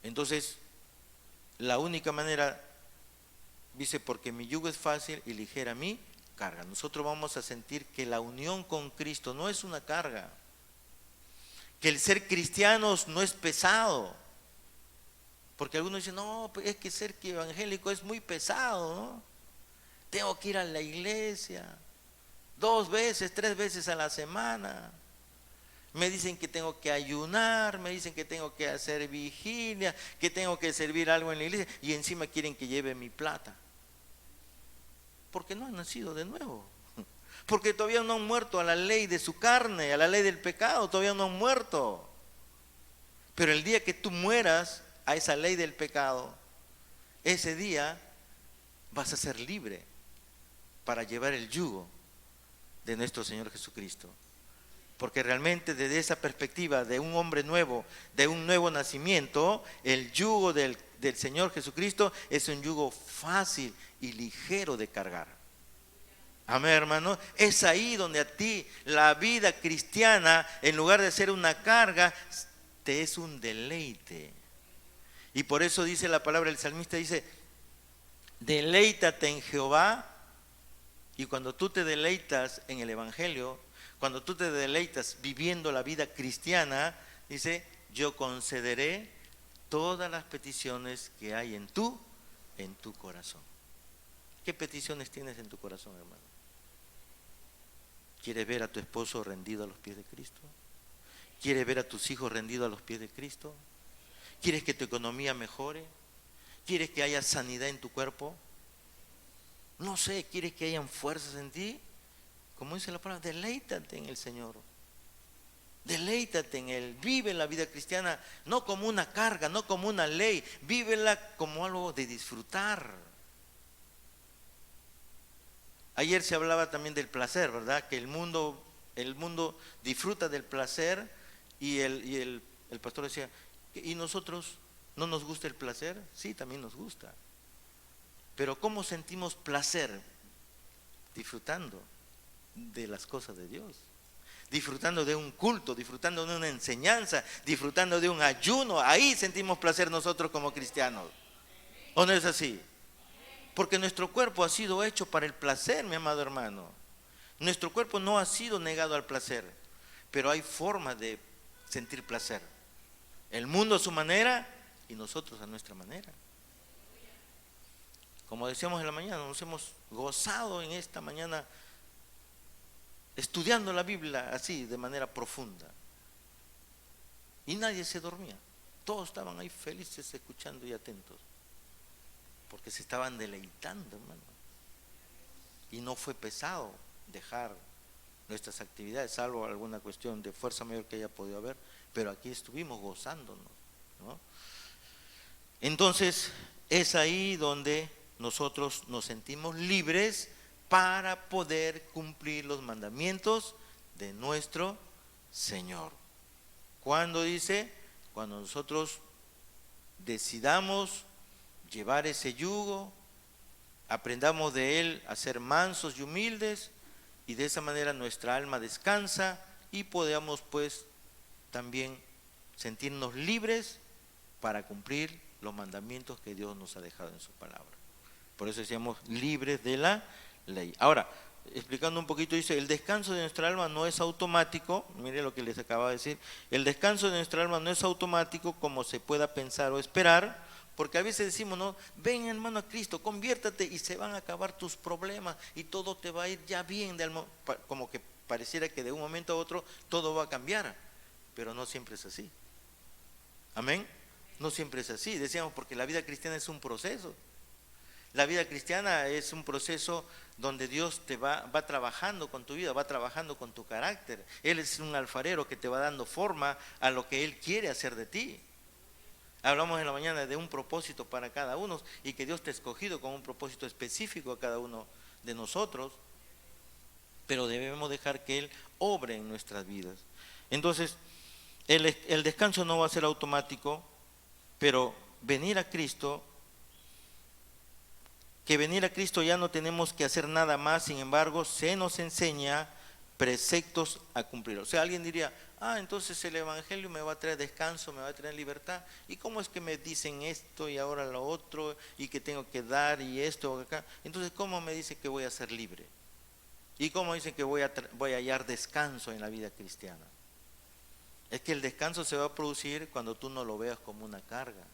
Entonces, la única manera, dice, porque mi yugo es fácil y ligera mi carga. Nosotros vamos a sentir que la unión con Cristo no es una carga. Que el ser cristianos no es pesado. Porque algunos dicen, no, es que ser evangélico es muy pesado, ¿no? Tengo que ir a la iglesia 2 veces, 3 veces a la semana. Me dicen que tengo que ayunar, me dicen que tengo que hacer vigilia, que tengo que servir algo en la iglesia y encima quieren que lleve mi plata. Porque no han nacido de nuevo. Porque todavía no han muerto a la ley de su carne, a la ley del pecado, todavía no han muerto. Pero el día que tú mueras a esa ley del pecado, ese día vas a ser libre para llevar el yugo de nuestro Señor Jesucristo. Porque realmente desde esa perspectiva de un hombre nuevo, de un nuevo nacimiento, el yugo del Señor Jesucristo es un yugo fácil y ligero de cargar. Amén, hermano. Es ahí donde a ti la vida cristiana, en lugar de ser una carga, te es un deleite. Y por eso dice la palabra, el salmista dice, deleítate en Jehová. Y cuando tú te deleitas en el Evangelio, cuando tú te deleitas viviendo la vida cristiana, dice, yo concederé todas las peticiones que hay en tu corazón. ¿Qué peticiones tienes en tu corazón, hermano? ¿Quieres ver a tu esposo rendido a los pies de Cristo? ¿Quieres ver a tus hijos rendidos a los pies de Cristo? ¿Quieres que tu economía mejore? ¿Quieres que haya sanidad en tu cuerpo? No sé, ¿quieres que hayan fuerzas en ti? Como dice la palabra, deleítate en el Señor. Deleítate en Él. Vive la vida cristiana no como una carga, no como una ley. Vívela como algo de disfrutar. Ayer se hablaba también del placer, ¿verdad? Que el mundo disfruta del placer y el pastor decía, ¿y nosotros no nos gusta el placer? Sí, también nos gusta. Pero ¿cómo sentimos placer? Disfrutando de las cosas de Dios, disfrutando de un culto, disfrutando de una enseñanza, disfrutando de un ayuno. Ahí sentimos placer nosotros como cristianos. ¿O no es así? Porque nuestro cuerpo ha sido hecho para el placer, mi amado hermano. Nuestro cuerpo no ha sido negado al placer, pero hay formas de sentir placer. El mundo a su manera y nosotros a nuestra manera. Como decíamos en la mañana, nos hemos gozado en esta mañana estudiando la Biblia así, de manera profunda. Y nadie se dormía. Todos estaban ahí felices, escuchando y atentos. Porque se estaban deleitando, hermano. Y no fue pesado dejar nuestras actividades, salvo alguna cuestión de fuerza mayor que haya podido haber. Pero aquí estuvimos gozándonos, ¿no? Entonces, es ahí donde nosotros nos sentimos libres para poder cumplir los mandamientos de nuestro Señor. ¿Cuándo dice? Cuando nosotros decidamos llevar ese yugo, aprendamos de Él a ser mansos y humildes, y de esa manera nuestra alma descansa y podamos pues también sentirnos libres para cumplir los mandamientos que Dios nos ha dejado en su palabra. Por eso decíamos libres de la ley. Ahora, explicando un poquito, dice, el descanso de nuestra alma no es automático. Mire lo que les acaba de decir. El descanso de nuestra alma no es automático como se pueda pensar o esperar, porque a veces decimos, no, ven hermano a Cristo, conviértate y se van a acabar tus problemas y todo te va a ir ya bien, como que pareciera que de un momento a otro todo va a cambiar, pero no siempre es así. Amén. No siempre es así, decíamos, porque la vida cristiana es un proceso. La vida cristiana es un proceso donde Dios te va trabajando con tu vida, va trabajando con tu carácter. Él es un alfarero que te va dando forma a lo que Él quiere hacer de ti. Hablamos en la mañana de un propósito para cada uno y que Dios te ha escogido con un propósito específico a cada uno de nosotros, pero debemos dejar que Él obre en nuestras vidas. Entonces, el descanso no va a ser automático, pero venir a Cristo, que venir a Cristo ya no tenemos que hacer nada más, sin embargo, se nos enseña preceptos a cumplir. O sea, alguien diría, entonces el Evangelio me va a traer descanso, me va a traer libertad. ¿Y cómo es que me dicen esto y ahora lo otro y que tengo que dar y esto o acá? Entonces, ¿cómo me dice que voy a ser libre? ¿Y cómo dice que voy a hallar descanso en la vida cristiana? Es que el descanso se va a producir cuando tú no lo veas como una carga,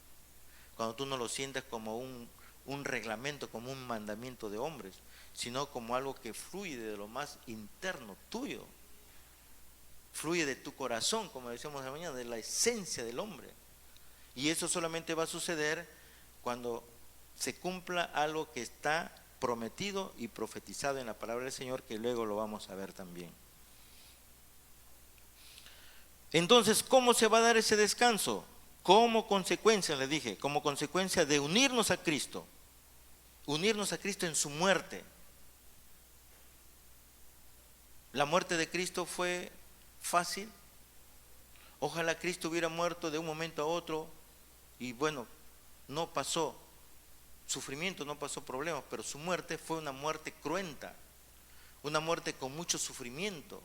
cuando tú no lo sientas como un reglamento, como un mandamiento de hombres, sino como algo que fluye de lo más interno tuyo, fluye de tu corazón, como decíamos de mañana, de la esencia del hombre. Y eso solamente va a suceder cuando se cumpla algo que está prometido y profetizado en la palabra del Señor, que luego lo vamos a ver también. Entonces, ¿cómo se va a dar ese descanso? Como consecuencia, les dije, como consecuencia de unirnos a Cristo en su muerte. La muerte de Cristo fue fácil. Ojalá Cristo hubiera muerto de un momento a otro y bueno, no pasó sufrimiento, no pasó problemas, pero su muerte fue una muerte cruenta, una muerte con mucho sufrimiento,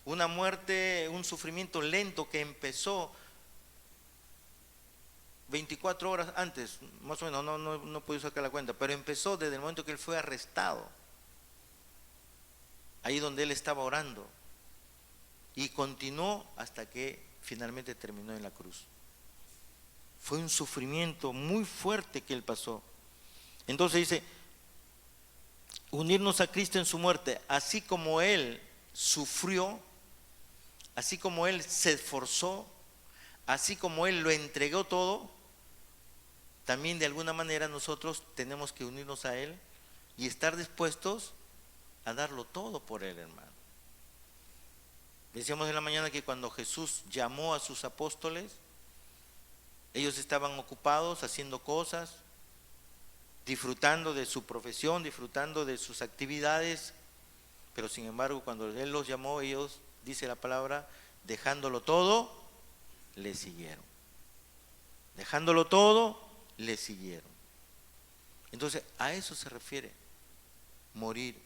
una muerte, un sufrimiento lento que empezó 24 horas antes, más o menos, no puedo sacar la cuenta, pero empezó desde el momento que él fue arrestado, ahí donde él estaba orando, y continuó hasta que finalmente terminó en la cruz. Fue un sufrimiento muy fuerte que él pasó. Entonces dice, unirnos a Cristo en su muerte, así como él sufrió, así como él se esforzó, así como él lo entregó todo, también de alguna manera nosotros tenemos que unirnos a él y estar dispuestos a darlo todo por él, hermano. Decíamos en la mañana que cuando Jesús llamó a sus apóstoles, ellos estaban ocupados haciendo cosas, disfrutando de su profesión, disfrutando de sus actividades, pero sin embargo cuando Él los llamó, ellos, dice la palabra, dejándolo todo, le siguieron. Dejándolo todo, le siguieron. Entonces, a eso se refiere morir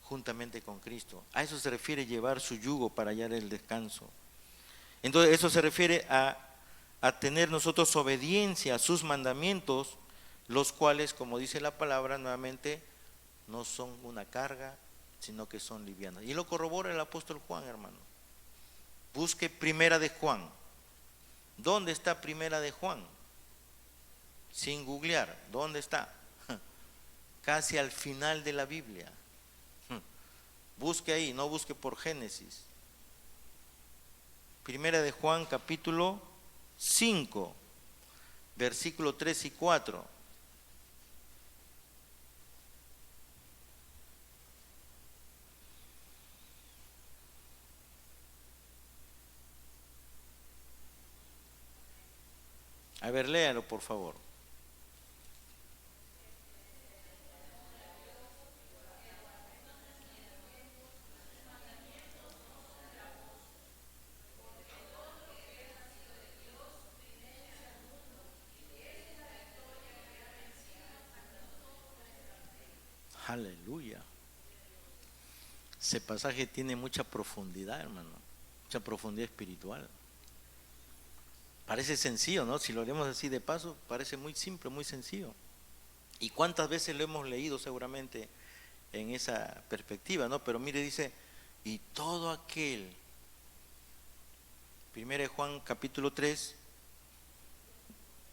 juntamente con Cristo. A eso se refiere llevar su yugo para hallar el descanso. Entonces, eso se refiere a tener nosotros obediencia a sus mandamientos, los cuales, como dice la palabra nuevamente, no son una carga, sino que son livianas. Y lo corrobora el apóstol Juan, hermano. Busque Primera de Juan. ¿Dónde está Primera de Juan? Sin googlear, ¿dónde está? Casi al final de la Biblia. Busque ahí, no busque por Génesis. Primera de Juan, capítulo 5, versículo 3 y 4. A ver, léalo por favor. Aleluya. Ese pasaje tiene mucha profundidad, hermano, mucha profundidad espiritual. Parece sencillo, ¿no? Si lo leemos así de paso, parece muy simple, muy sencillo. ¿Y cuántas veces lo hemos leído seguramente en esa perspectiva, ¿no? Pero mire, dice, y todo aquel, 1 Juan capítulo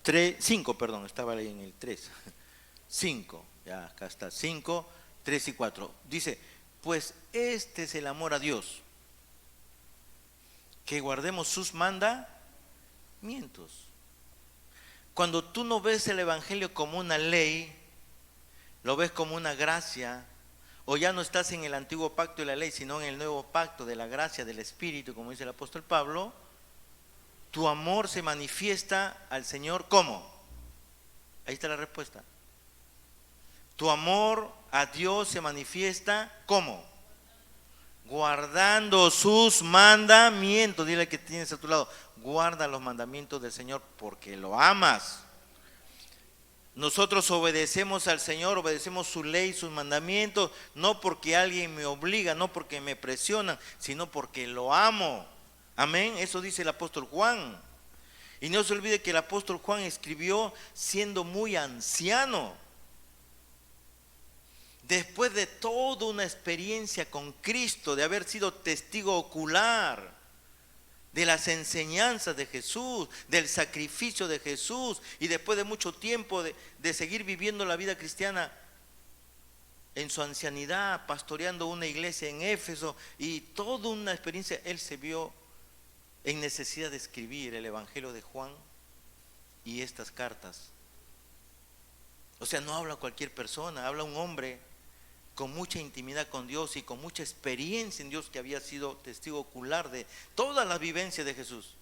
5, perdón, estaba ahí en el 3, 5, ya acá está, 5, 3 y 4. Dice, pues este es el amor a Dios, que guardemos sus mandamientos. Cuando tú no ves el Evangelio como una ley, lo ves como una gracia, o ya no estás en el antiguo pacto de la ley, sino en el nuevo pacto de la gracia del Espíritu, como dice el apóstol Pablo, tu amor se manifiesta al Señor, ¿cómo? Ahí está la respuesta. Tu amor a Dios se manifiesta, ¿cómo? Guardando sus mandamientos. Dile que tienes a tu lado, guarda los mandamientos del Señor porque lo amas. Nosotros obedecemos al Señor, obedecemos su ley, sus mandamientos, no porque alguien me obliga, no porque me presiona, sino porque lo amo. Amén, eso dice el apóstol Juan. Y no se olvide que el apóstol Juan escribió siendo muy anciano. Después de toda una experiencia con Cristo, de haber sido testigo ocular de las enseñanzas de Jesús, del sacrificio de Jesús, y después de mucho tiempo de seguir viviendo la vida cristiana en su ancianidad, pastoreando una iglesia en Éfeso, y toda una experiencia, él se vio en necesidad de escribir el Evangelio de Juan y estas cartas. O sea, no habla cualquier persona, habla un hombre con mucha intimidad con Dios y con mucha experiencia en Dios, que había sido testigo ocular de todas las vivencias de Jesús.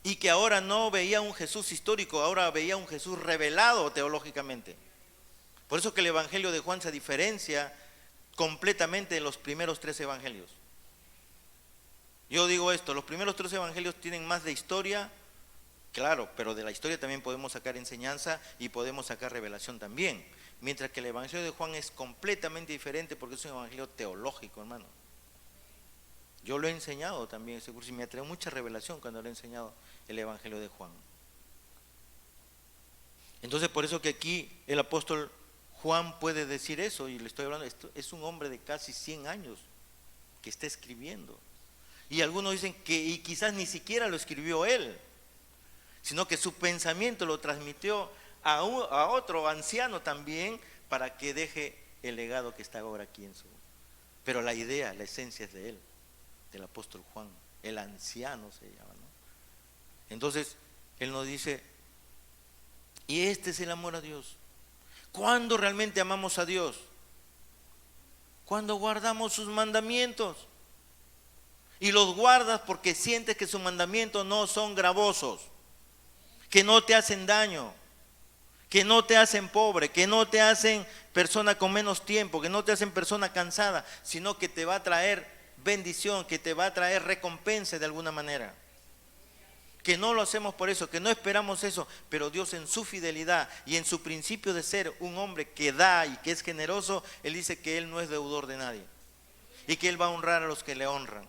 Y que ahora no veía un Jesús histórico, ahora veía un Jesús revelado teológicamente. Por eso que el Evangelio de Juan se diferencia completamente de los primeros 3 evangelios. Yo digo esto, los primeros 3 evangelios tienen más de historia, claro, pero de la historia también podemos sacar enseñanza y podemos sacar revelación también. Mientras que el Evangelio de Juan es completamente diferente porque es un evangelio teológico, hermano. Yo lo he enseñado también ese curso y me atrae mucha revelación cuando lo he enseñado el Evangelio de Juan. Entonces, por eso que aquí el apóstol Juan puede decir eso, y le estoy hablando, esto es un hombre de casi 100 años que está escribiendo. Y algunos dicen que y quizás ni siquiera lo escribió él, sino que su pensamiento lo transmitió a otro anciano también, para que deje el legado que está ahora aquí en su... Pero la idea, la esencia es de él, del apóstol Juan, el anciano se llama, ¿no? Entonces, él nos dice, y este es el amor a Dios. ¿Cuándo realmente amamos a Dios? Cuando guardamos sus mandamientos. Y los guardas porque sientes que sus mandamientos no son gravosos, que no te hacen daño, que no te hacen pobre, que no te hacen persona con menos tiempo, que no te hacen persona cansada, sino que te va a traer bendición, que te va a traer recompensa de alguna manera. Que no lo hacemos por eso, que no esperamos eso, pero Dios en su fidelidad y en su principio de ser un hombre que da y que es generoso, Él dice que Él no es deudor de nadie y que Él va a honrar a los que le honran.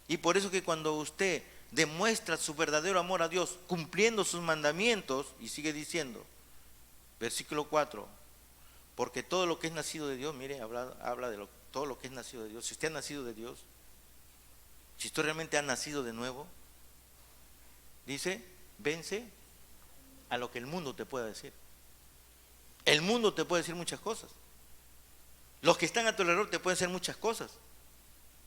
Y por eso que cuando usted demuestra su verdadero amor a Dios cumpliendo sus mandamientos, y sigue diciendo, versículo 4, porque todo lo que es nacido de Dios, mire, habla de todo lo que es nacido de Dios. Si usted ha nacido de Dios, si usted realmente ha nacido de nuevo, dice, vence a lo que el mundo te pueda decir. El mundo te puede decir muchas cosas. Los que están a tu alrededor te pueden decir muchas cosas.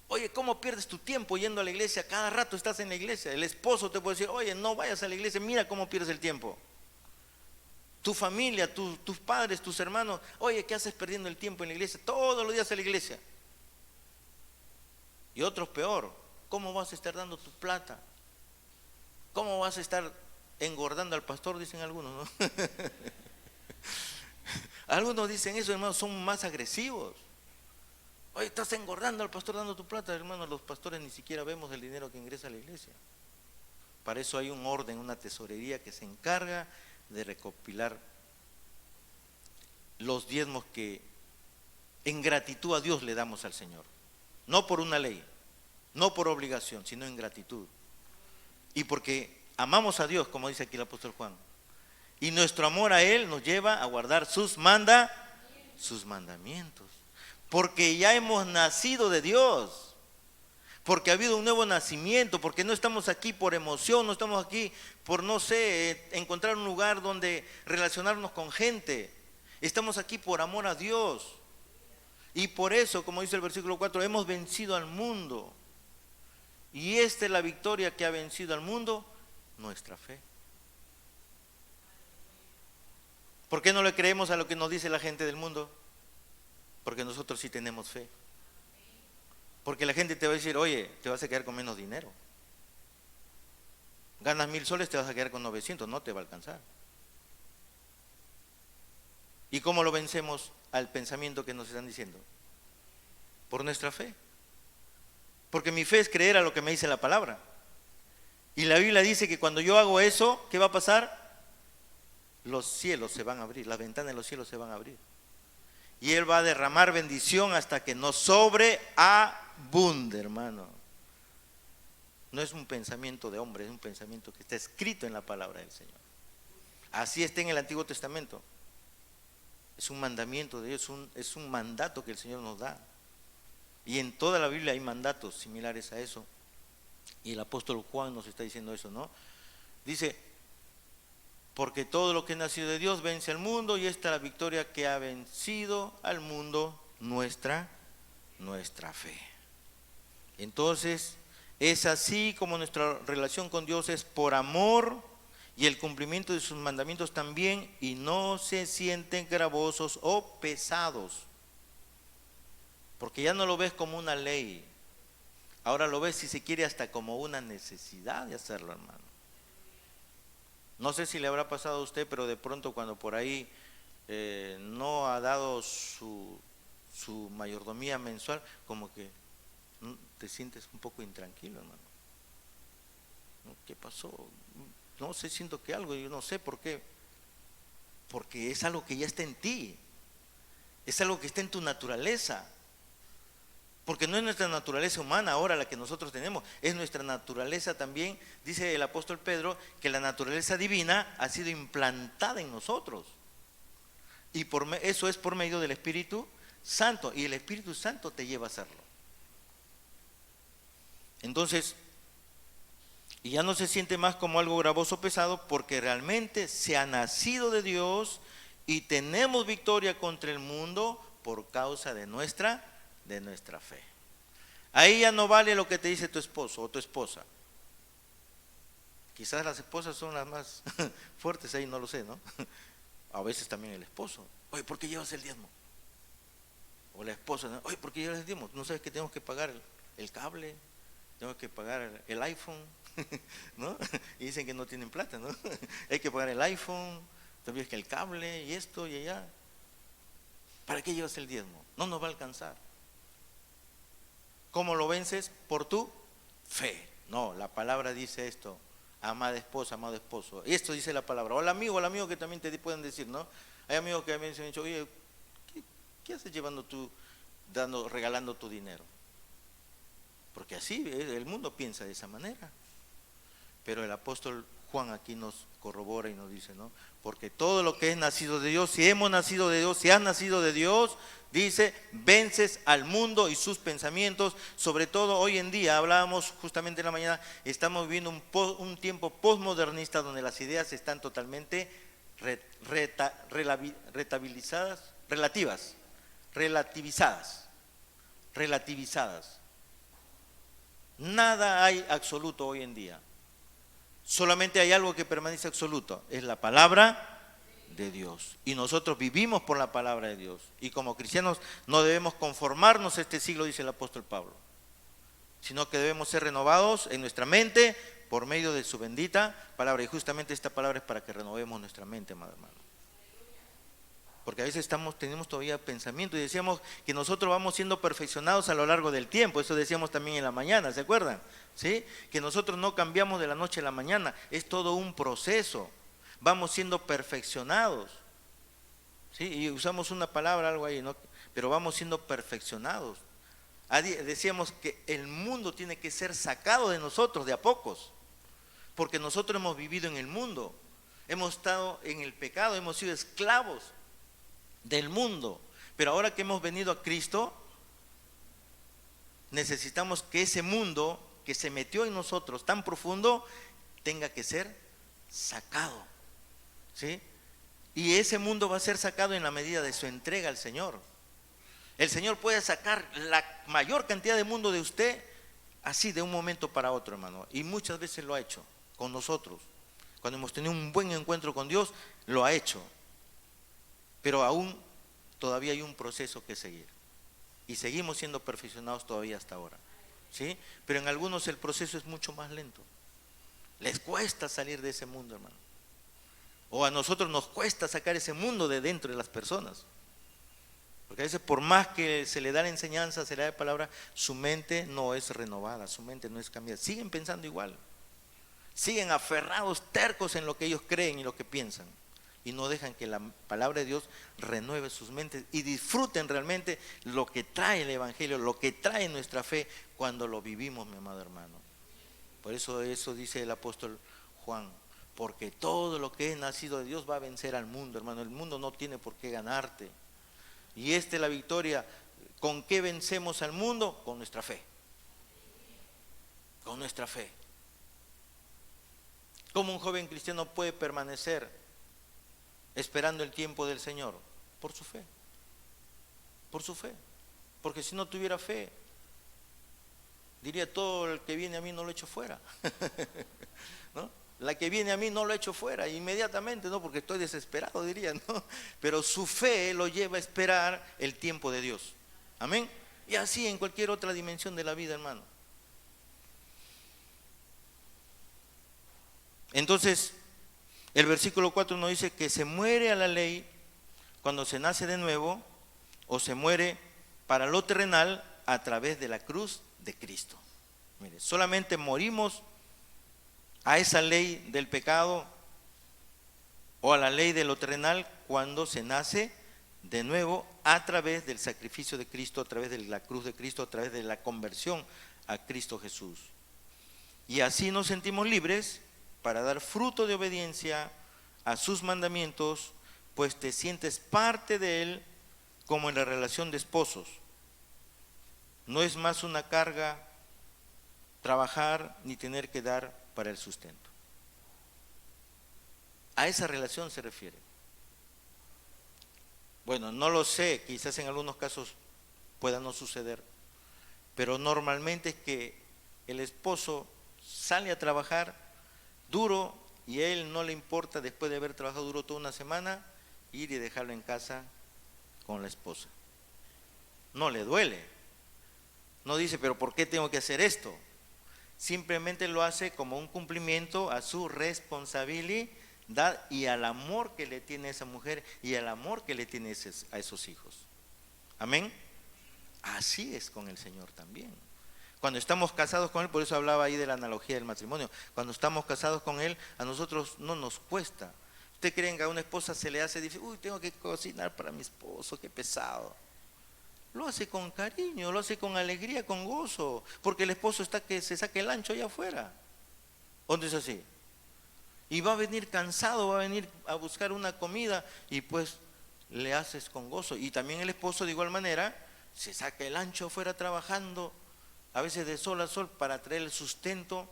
Oye, ¿cómo pierdes tu tiempo yendo a la iglesia? Cada rato estás en la iglesia. El esposo te puede decir, oye, no vayas a la iglesia, mira cómo pierdes el tiempo. Tu familia, tus padres, tus hermanos, oye, ¿qué haces perdiendo el tiempo en la iglesia? Todos los días a la iglesia. Y otros peor, ¿cómo vas a estar dando tu plata? ¿Cómo vas a estar engordando al pastor? Dicen algunos, ¿no? Algunos dicen eso, hermanos, son más agresivos. Oye, estás engordando al pastor dando tu plata, hermanos. Los pastores ni siquiera vemos el dinero que ingresa a la iglesia. Para eso hay un orden, una tesorería que se encarga de recopilar los diezmos que en gratitud a Dios le damos al Señor. No por una ley, no por obligación, sino en gratitud. Y porque amamos a Dios, como dice aquí el apóstol Juan. Y nuestro amor a Él nos lleva a guardar sus mandamientos. Porque ya hemos nacido de Dios, porque ha habido un nuevo nacimiento, porque no estamos aquí por emoción, no estamos aquí por, no sé, encontrar un lugar donde relacionarnos con gente. Estamos aquí por amor a Dios. Y por eso, como dice el versículo 4, hemos vencido al mundo. Y esta es la victoria que ha vencido al mundo, nuestra fe. ¿Por qué no le creemos a lo que nos dice la gente del mundo? Porque nosotros sí tenemos fe. Porque la gente te va a decir, oye, te vas a quedar con menos dinero. Ganas 1000 soles, te vas a quedar con 900, no te va a alcanzar. ¿Y cómo lo vencemos al pensamiento que nos están diciendo? Por nuestra fe. Porque mi fe es creer a lo que me dice la palabra. Y la Biblia dice que cuando yo hago eso, ¿qué va a pasar? Los cielos se van a abrir, las ventanas de los cielos se van a abrir. Y Él va a derramar bendición hasta que nos sobreabunde, hermano. No es un pensamiento de hombre, es un pensamiento que está escrito en la palabra del Señor. Así está en el Antiguo Testamento. Es un mandamiento de Dios, es un mandato que el Señor nos da. Y en toda la Biblia hay mandatos similares a eso. Y el apóstol Juan nos está diciendo eso, ¿no? Dice, porque todo lo que es nacido de Dios vence al mundo, y esta es la victoria que ha vencido al mundo, nuestra fe. Entonces, es así como nuestra relación con Dios es por amor, y el cumplimiento de sus mandamientos también, y no se sienten gravosos o pesados. Porque ya no lo ves como una ley, ahora lo ves, si se quiere, hasta como una necesidad de hacerlo, hermano. No sé si le habrá pasado a usted, pero de pronto cuando por ahí no ha dado su mayordomía mensual, como que te sientes un poco intranquilo, hermano. ¿Qué pasó? No sé, siento que algo, yo no sé por qué. Porque es algo que ya está en ti, es algo que está en tu naturaleza. Porque no es nuestra naturaleza humana ahora la que nosotros tenemos, es nuestra naturaleza también, dice el apóstol Pedro, que la naturaleza divina ha sido implantada en nosotros. Y eso es por medio del Espíritu Santo, y el Espíritu Santo te lleva a hacerlo. Entonces, y ya no se siente más como algo gravoso o pesado, porque realmente se ha nacido de Dios y tenemos victoria contra el mundo por causa de nuestra fe. Ahí ya no vale lo que te dice tu esposo o tu esposa. Quizás las esposas son las más fuertes ahí, no lo sé, ¿no? A veces también el esposo. Oye, ¿por qué llevas el diezmo? O la esposa, ¿no? Oye, ¿por qué llevas el diezmo? ¿No sabes que tenemos que pagar el cable? Tenemos que pagar el iPhone, ¿no? Y dicen que no tienen plata, ¿no? Hay que pagar el iPhone, también es que el cable y esto y allá. ¿Para qué llevas el diezmo? No nos va a alcanzar. ¿Cómo lo vences? Por tu fe. No, la palabra dice esto, amada esposa, amado esposo. Esto dice la palabra. O el amigo que también te pueden decir, ¿no? Hay amigos que me han dicho, oye, ¿qué haces llevando tú, regalando tu dinero? Porque así el mundo piensa de esa manera. Pero el apóstol Juan aquí nos corrobora y nos dice, ¿no? Porque todo lo que es nacido de Dios, si hemos nacido de Dios, si has nacido de Dios, dice, vences al mundo y sus pensamientos. Sobre todo hoy en día, hablábamos justamente en la mañana, estamos viviendo un tiempo postmodernista donde las ideas están totalmente relativizadas. Nada hay absoluto hoy en día. Solamente hay algo que permanece absoluto, es la palabra de Dios. Y nosotros vivimos por la palabra de Dios. Y como cristianos no debemos conformarnos a este siglo, dice el apóstol Pablo, sino que debemos ser renovados en nuestra mente por medio de su bendita palabra. Y justamente esta palabra es para que renovemos nuestra mente, amado hermano. Porque a veces tenemos todavía pensamiento y decíamos que nosotros vamos siendo perfeccionados a lo largo del tiempo. Eso decíamos también en la mañana, ¿se acuerdan? ¿Sí? Que nosotros no cambiamos de la noche a la mañana, es todo un proceso. Vamos siendo perfeccionados. ¿Sí? Y usamos una palabra, algo ahí, ¿no? Pero vamos siendo perfeccionados. Decíamos que el mundo tiene que ser sacado de nosotros de a pocos, porque nosotros hemos vivido en el mundo, hemos estado en el pecado, hemos sido esclavos del mundo, pero ahora que hemos venido a Cristo, necesitamos que ese mundo que se metió en nosotros tan profundo tenga que ser sacado, ¿sí? Y ese mundo va a ser sacado en la medida de su entrega al Señor. El Señor puede sacar la mayor cantidad de mundo de usted así de un momento para otro, hermano, y muchas veces lo ha hecho con nosotros. Cuando hemos tenido un buen encuentro con Dios, lo ha hecho. pero aún todavía hay un proceso que seguir. Y seguimos siendo perfeccionados todavía hasta ahora, ¿sí? Pero en algunos el proceso es mucho más lento. Les cuesta salir de ese mundo, hermano. O a nosotros nos cuesta sacar ese mundo de dentro de las personas. Porque a veces por más que se le da la enseñanza, se le da la palabra, su mente no es renovada, su mente no es cambiada. Siguen pensando igual. Siguen aferrados, tercos en lo que ellos creen y lo que piensan. Y no dejan que la palabra de Dios renueve sus mentes y disfruten realmente lo que trae el Evangelio, lo que trae nuestra fe cuando lo vivimos, mi amado hermano. Por eso dice el apóstol Juan, porque todo lo que es nacido de Dios va a vencer al mundo, hermano. El mundo no tiene por qué ganarte. Y esta es la victoria. ¿Con qué vencemos al mundo? Con nuestra fe. Con nuestra fe. ¿Cómo un joven cristiano puede permanecer esperando el tiempo del Señor? Por su fe. Por su fe. Porque si no tuviera fe, diría, todo el que viene a mí no lo echo fuera. ¿No? La que viene a mí no lo echo fuera inmediatamente, no, porque estoy desesperado, diría, ¿no? Pero su fe lo lleva a esperar el tiempo de Dios. Amén. Y así en cualquier otra dimensión de la vida, hermano. Entonces, el versículo 4 nos dice que se muere a la ley cuando se nace de nuevo, o se muere para lo terrenal a través de la cruz de Cristo. Mire, solamente morimos a esa ley del pecado o a la ley de lo terrenal cuando se nace de nuevo a través del sacrificio de Cristo, a través de la cruz de Cristo, a través de la conversión a Cristo Jesús. Y así nos sentimos libres para dar fruto de obediencia a sus mandamientos, pues te sientes parte de Él como en la relación de esposos. No es más una carga trabajar ni tener que dar para el sustento. A esa relación se refiere. Bueno, no lo sé, quizás en algunos casos pueda no suceder, pero normalmente es que el esposo sale a trabajar duro y a él no le importa, después de haber trabajado duro toda una semana, ir y dejarlo en casa con la esposa. No le duele. No dice, pero ¿por qué tengo que hacer esto? Simplemente lo hace como un cumplimiento a su responsabilidad y al amor que le tiene a esa mujer y al amor que le tiene a esos hijos. Amén. Así es con el Señor también. Cuando estamos casados con Él, por eso hablaba ahí de la analogía del matrimonio, cuando estamos casados con Él, a nosotros no nos cuesta. ¿Usted cree que a una esposa se le hace difícil? Uy, tengo que cocinar para mi esposo, qué pesado. Lo hace con cariño, lo hace con alegría, con gozo, porque el esposo está que se saque el ancho allá afuera. ¿Dónde es así? Y va a venir cansado, va a venir a buscar una comida y pues le haces con gozo. Y también el esposo de igual manera se saca el ancho afuera trabajando, a veces de sol a sol para traer el sustento,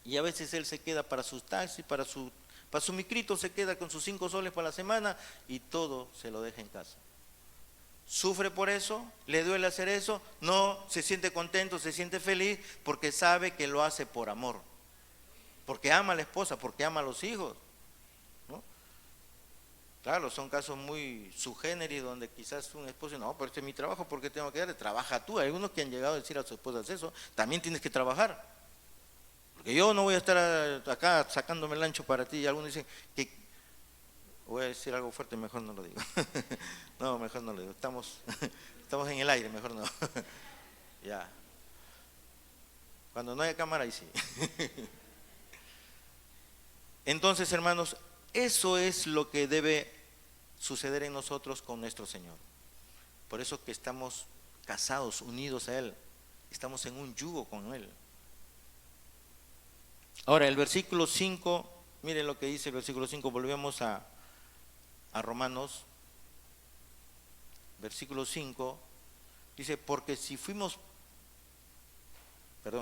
y a veces él se queda para sus taxis, para su micrito, se queda con sus 5 soles para la semana y todo se lo deja en casa. ¿Sufre por eso? ¿Le duele hacer eso? No, se siente contento, se siente feliz porque sabe que lo hace por amor, porque ama a la esposa, porque ama a los hijos, ¿no? Claro, son casos muy subgéneros donde quizás un esposo, no, pero este es mi trabajo, ¿por qué tengo que darle? Trabaja tú. Hay algunos que han llegado a decir a sus esposas eso, también tienes que trabajar, porque yo no voy a estar acá sacándome el ancho para ti. Y algunos dicen que voy a decir algo fuerte, mejor no lo digo. No, mejor no lo digo. Estamos en el aire, mejor no. Ya. Cuando no haya cámara, ahí sí. Entonces, hermanos, eso es lo que debe suceder en nosotros con nuestro Señor. Por eso que estamos casados, unidos a Él. Estamos en un yugo con Él. Ahora, el versículo 5, miren lo que dice el versículo 5, volvemos a Romanos, versículo 5, dice, porque si fuimos,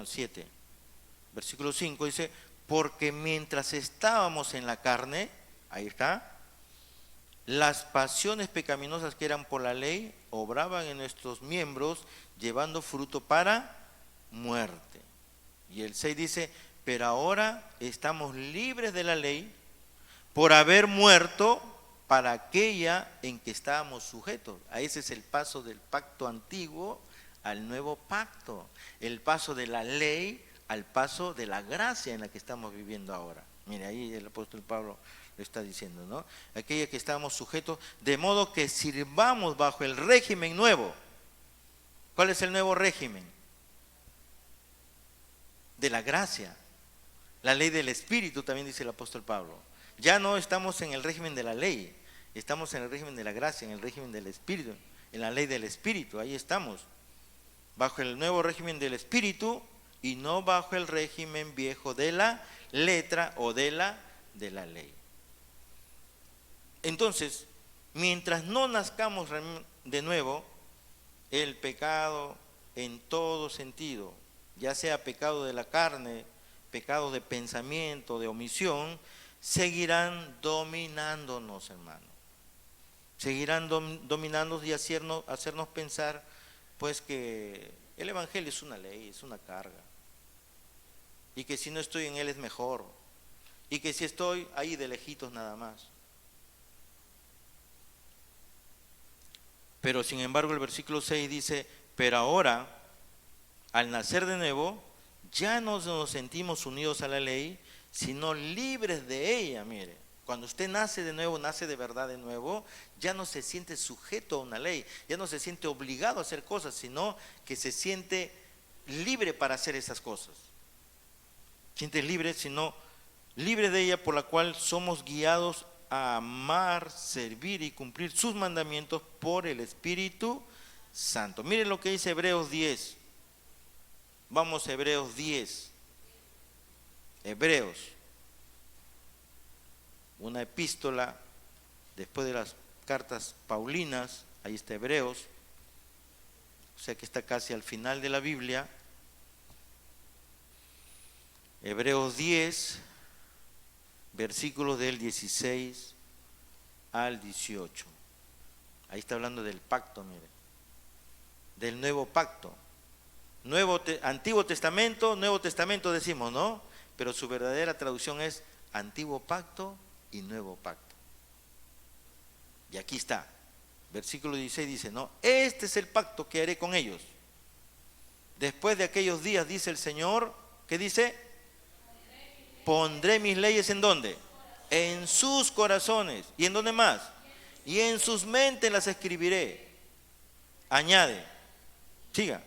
7, versículo 5 dice, porque mientras estábamos en la carne, ahí está, las pasiones pecaminosas que eran por la ley, obraban en nuestros miembros, llevando fruto para muerte. Y el 6 dice, pero ahora estamos libres de la ley, por haber muerto para aquella en que estábamos sujetos. A ese es el paso del pacto antiguo al nuevo pacto, el paso de la ley al paso de la gracia en la que estamos viviendo ahora. Mire, ahí el apóstol Pablo lo está diciendo, ¿no? Aquella que estábamos sujetos, de modo que sirvamos bajo el régimen nuevo. ¿Cuál es el nuevo régimen? De la gracia. La ley del Espíritu, también dice el apóstol Pablo. Ya no estamos en el régimen de la ley, estamos en el régimen de la gracia, en el régimen del Espíritu, en la ley del Espíritu, ahí estamos. Bajo el nuevo régimen del Espíritu y no bajo el régimen viejo de la letra o de la ley. Entonces, mientras no nazcamos de nuevo, el pecado en todo sentido, ya sea pecado de la carne, pecado de pensamiento, de omisión, seguirán dominándonos, hermano. Seguirán dominándonos y hacernos pensar, pues, que el Evangelio es una ley, es una carga. Y que si no estoy en él es mejor. Y que si estoy ahí de lejitos nada más. Pero sin embargo el versículo 6 dice, pero ahora, al nacer de nuevo, ya no nos sentimos unidos a la ley, sino libres de ella. Mire, cuando usted nace de nuevo, nace de verdad de nuevo, ya no se siente sujeto a una ley, ya no se siente obligado a hacer cosas, sino que se siente libre para hacer esas cosas. Siente libre, sino libre de ella, por la cual somos guiados a amar, servir y cumplir sus mandamientos por el Espíritu Santo. Miren lo que dice Hebreos 10. Vamos a Hebreos 10. Hebreos, una epístola después de las cartas paulinas, ahí está Hebreos, o sea que está casi al final de la Biblia. Hebreos 10, versículos del 16 al 18. Ahí está hablando del pacto, mire, del nuevo pacto. Antiguo Testamento, Nuevo Testamento decimos, ¿no? Pero su verdadera traducción es Antiguo Pacto y Nuevo Pacto. Y aquí está, versículo 16 dice, ¿no? Este es el pacto que haré con ellos. Después de aquellos días, dice el Señor, ¿qué dice? Pondré mis leyes ¿en dónde? En sus corazones. ¿Y en dónde más? Y en sus mentes las escribiré. Añade, siga.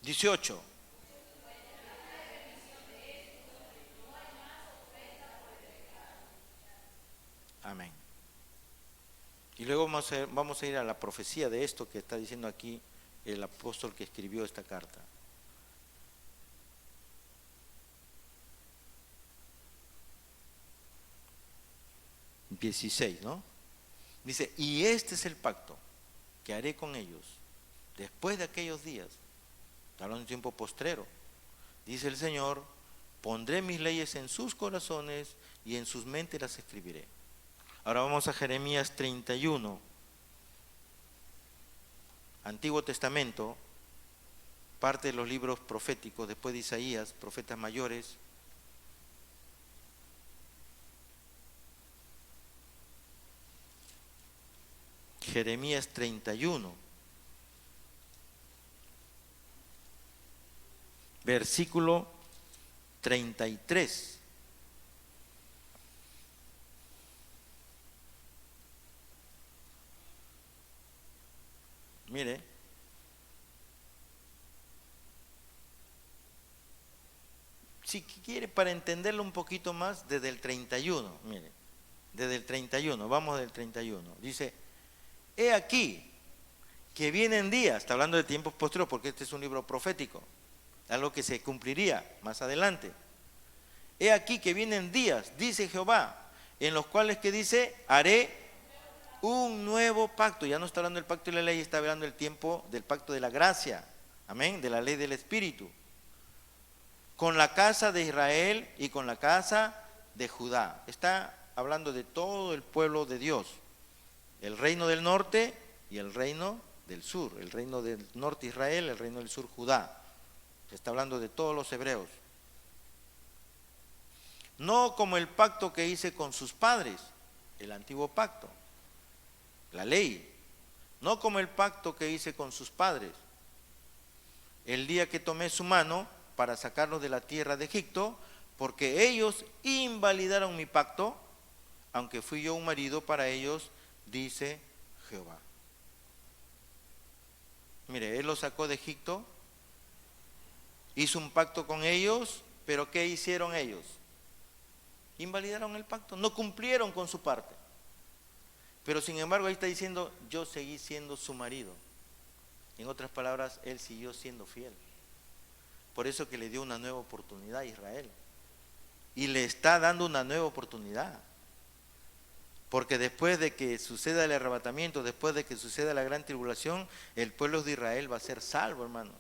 18. Amén. Y luego vamos a ir a la profecía de esto que está diciendo aquí el apóstol que escribió esta carta. (16), ¿no? Dice, y este es el pacto que haré con ellos después de aquellos días. Está hablando de un tiempo postrero. Dice el Señor, pondré mis leyes en sus corazones y en sus mentes las escribiré. Ahora vamos a Jeremías 31, Antiguo Testamento, parte de los libros proféticos, después de Isaías, profetas mayores. Jeremías 31, versículo 33. Mire, si quiere para entenderlo un poquito más, desde el 31, mire, desde el 31, vamos del 31, dice, he aquí que vienen días, está hablando de tiempos posteriores porque este es un libro profético, algo que se cumpliría más adelante. He aquí que vienen días, dice Jehová, en los cuales que dice, haré un nuevo pacto. Ya no está hablando del pacto de la ley, está hablando del tiempo del pacto de la gracia, amén, de la ley del Espíritu, con la casa de Israel y con la casa de Judá. Está hablando de todo el pueblo de Dios, el reino del norte y el reino del sur, el reino del norte Israel, el reino del sur Judá. Se está hablando de todos los hebreos. no como el pacto que hice con sus padres, el antiguo pacto, la ley, no como el pacto que hice con sus padres, el día que tomé su mano para sacarlos de la tierra de Egipto, porque ellos invalidaron mi pacto, aunque fui yo un marido para ellos, dice Jehová. Mire, Él los sacó de Egipto, hizo un pacto con ellos, pero ¿qué hicieron ellos? Invalidaron el pacto, no cumplieron con su parte. Pero sin embargo ahí está diciendo, yo seguí siendo su marido. En otras palabras, Él siguió siendo fiel. Por eso que le dio una nueva oportunidad a Israel. Y le está dando una nueva oportunidad. Porque después de que suceda el arrebatamiento, después de que suceda la gran tribulación, el pueblo de Israel va a ser salvo, hermano.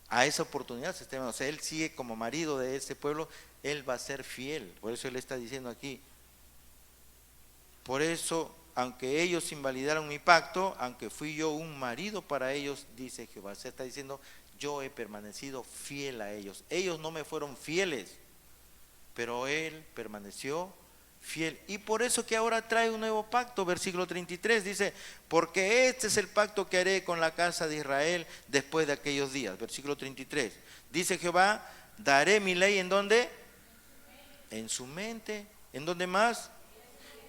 A esa oportunidad se está dando. O sea, Él sigue como marido de ese pueblo, Él va a ser fiel. Por eso Él está diciendo aquí. Por eso, aunque ellos invalidaron mi pacto, aunque fui yo un marido para ellos, dice Jehová. Se está diciendo, yo he permanecido fiel a ellos. Ellos no me fueron fieles, pero Él permaneció fiel. Y por eso que ahora trae un nuevo pacto, versículo 33, dice, porque este es el pacto que haré con la casa de Israel después de aquellos días. Versículo 33, dice Jehová, daré mi ley ¿en dónde? En su mente. ¿En dónde más?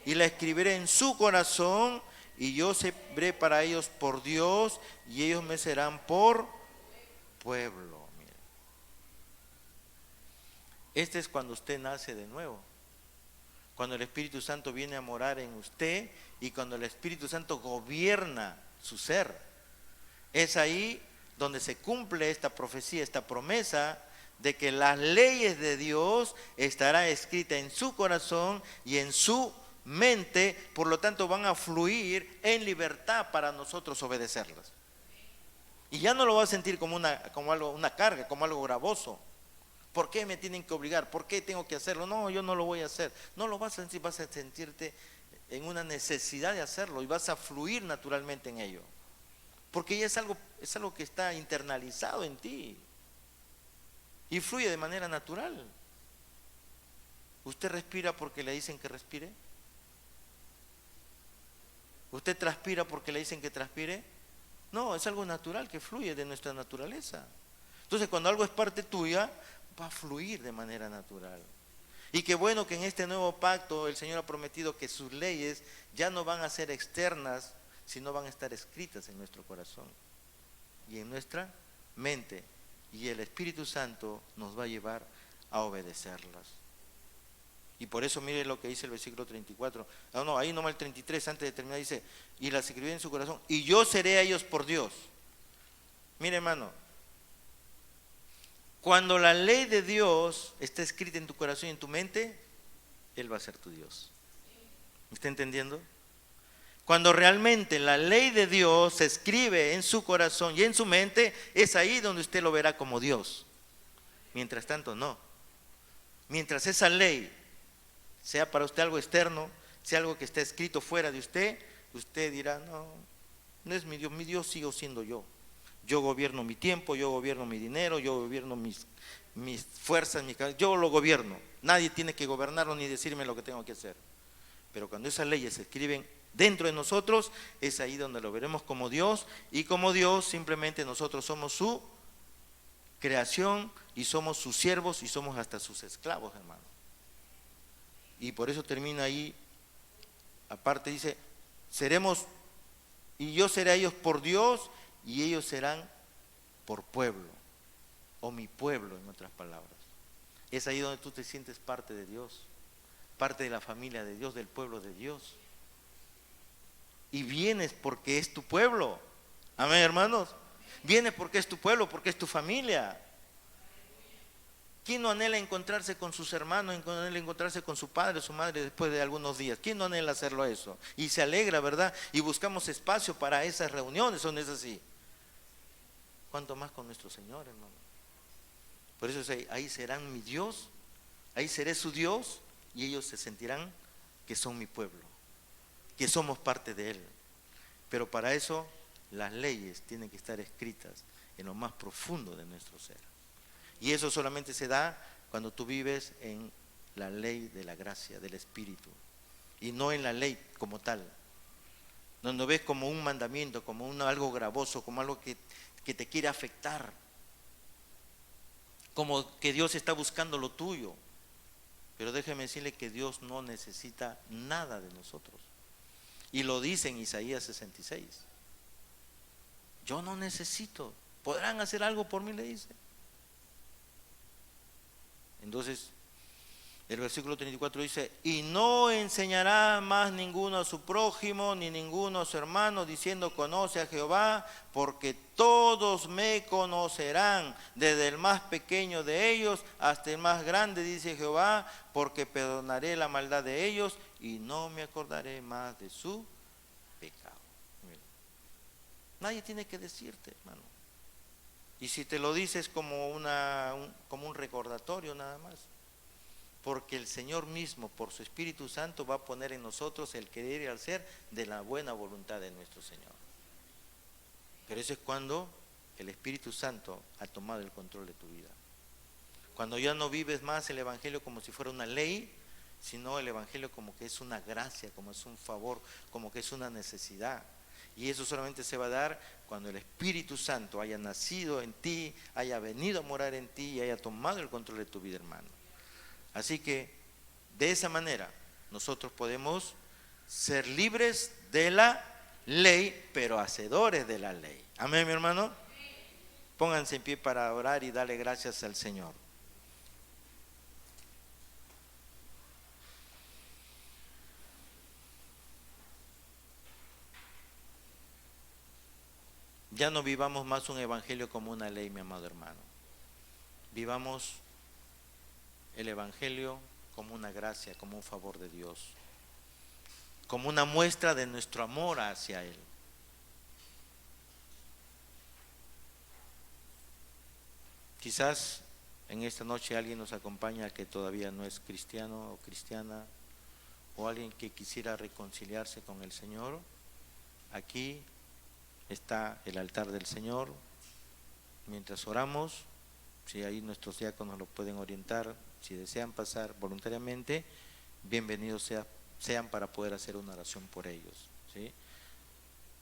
Y la escribiré en su corazón, y yo seré para ellos por Dios, y ellos me serán por pueblo. Mire. Este es cuando usted nace de nuevo. Cuando el Espíritu Santo viene a morar en usted y cuando el Espíritu Santo gobierna su ser. Es ahí donde se cumple esta profecía, esta promesa de que las leyes de Dios estarán escritas en su corazón y en su mente, por lo tanto van a fluir en libertad para nosotros obedecerlas. Y ya no lo va a sentir como una carga, como algo gravoso. ¿Por qué me tienen que obligar? ¿Por qué tengo que hacerlo? No, yo no lo voy a hacer. No lo vas a sentir, vas a sentirte en una necesidad de hacerlo y vas a fluir naturalmente en ello. Porque ya es algo que está internalizado en ti y fluye de manera natural. ¿Usted respira porque le dicen que respire? ¿Usted transpira porque le dicen que transpire? No, es algo natural que fluye de nuestra naturaleza. Entonces, cuando algo es parte tuya, va a fluir de manera natural. Y qué bueno que en este nuevo pacto el Señor ha prometido que sus leyes ya no van a ser externas, sino van a estar escritas en nuestro corazón y en nuestra mente. Y el Espíritu Santo nos va a llevar a obedecerlas. Y por eso mire lo que dice el versículo 34. No, ahí nomás el 33, antes de terminar, dice, y las escribiré en su corazón, y yo seré a ellos por Dios. Mire, hermano, cuando la ley de Dios está escrita en tu corazón y en tu mente, Él va a ser tu Dios. ¿Me está entendiendo? Cuando realmente la ley de Dios se escribe en su corazón y en su mente, es ahí donde usted lo verá como Dios. Mientras tanto, no. Mientras esa ley sea para usted algo externo, sea algo que está escrito fuera de usted, usted dirá, no, no es mi Dios sigo siendo yo. Yo gobierno mi tiempo, yo gobierno mi dinero, yo gobierno mis fuerzas, yo lo gobierno. Nadie tiene que gobernarlo ni decirme lo que tengo que hacer. Pero cuando esas leyes se escriben dentro de nosotros, es ahí donde lo veremos como Dios, y como Dios simplemente nosotros somos su creación y somos sus siervos y somos hasta sus esclavos, hermano. Y por eso termina ahí, aparte dice, seremos, y yo seré a ellos por Dios, y ellos serán por pueblo, o mi pueblo en otras palabras. Es ahí donde tú te sientes parte de Dios, parte de la familia de Dios, del pueblo de Dios. Y vienes porque es tu pueblo. Amén, hermanos. Vienes porque es tu pueblo, porque es tu familia. ¿Quién no anhela encontrarse con sus hermanos, anhela encontrarse con su padre, su madre después de algunos días? ¿Quién no anhela hacerlo eso? Y se alegra, ¿verdad? Y buscamos espacio para esas reuniones, ¿o no es así? ¿Cuánto más con nuestro Señor, hermano? Por eso ahí serán mi Dios, ahí seré su Dios, y ellos se sentirán que son mi pueblo, que somos parte de Él. Pero para eso las leyes tienen que estar escritas en lo más profundo de nuestro ser. Y eso solamente se da cuando tú vives en la ley de la gracia, del Espíritu, y no en la ley como tal. No lo ves como un mandamiento, como algo gravoso, como algo que te quiere afectar, como que Dios está buscando lo tuyo. Pero déjeme decirle que Dios no necesita nada de nosotros. Y lo dice en Isaías 66. Yo no necesito. ¿Podrán hacer algo por mí?, le dice. Entonces, el versículo 34 dice: y no enseñará más ninguno a su prójimo, ni ninguno a su hermano, diciendo: conoce a Jehová, porque todos me conocerán, desde el más pequeño de ellos hasta el más grande, dice Jehová, porque perdonaré la maldad de ellos y no me acordaré más de su pecado. Mira. Nadie tiene que decirte, hermano. Y si te lo dices como un recordatorio nada más. Porque el Señor mismo, por su Espíritu Santo, va a poner en nosotros el querer y el hacer de la buena voluntad de nuestro Señor. Pero eso es cuando el Espíritu Santo ha tomado el control de tu vida. Cuando ya no vives más el Evangelio como si fuera una ley, sino el Evangelio como que es una gracia, como es un favor, como que es una necesidad. Y eso solamente se va a dar cuando el Espíritu Santo haya nacido en ti, haya venido a morar en ti y haya tomado el control de tu vida, hermano. Así que de esa manera nosotros podemos ser libres de la ley, pero hacedores de la ley. Amén, mi hermano. Pónganse en pie para orar y darle gracias al Señor. Ya no vivamos más un evangelio como una ley, mi amado hermano. Vivamos el evangelio como una gracia, como un favor de Dios, como una muestra de nuestro amor hacia Él. Quizás en esta noche alguien nos acompaña que todavía no es cristiano o cristiana, o alguien que quisiera reconciliarse con el Señor. Aquí está el altar del Señor. Mientras oramos, si ahí nuestros diáconos lo pueden orientar, si desean pasar voluntariamente, bienvenidos sean para poder hacer una oración por ellos, ¿sí?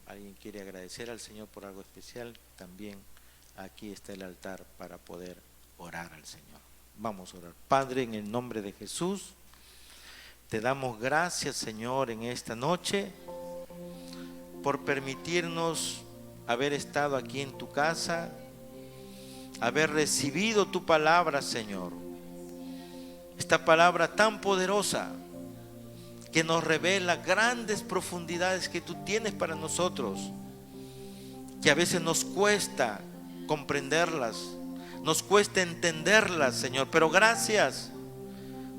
Alguien quiere agradecer al Señor por algo especial, también aquí está el altar para poder orar al Señor. Vamos a orar. Padre, en el nombre de Jesús, te damos gracias, Señor, en esta noche por permitirnos haber estado aquí en tu casa, haber recibido tu palabra, Señor. Esta palabra tan poderosa que nos revela grandes profundidades que tú tienes para nosotros, que a veces nos cuesta comprenderlas, nos cuesta entenderlas, Señor, pero gracias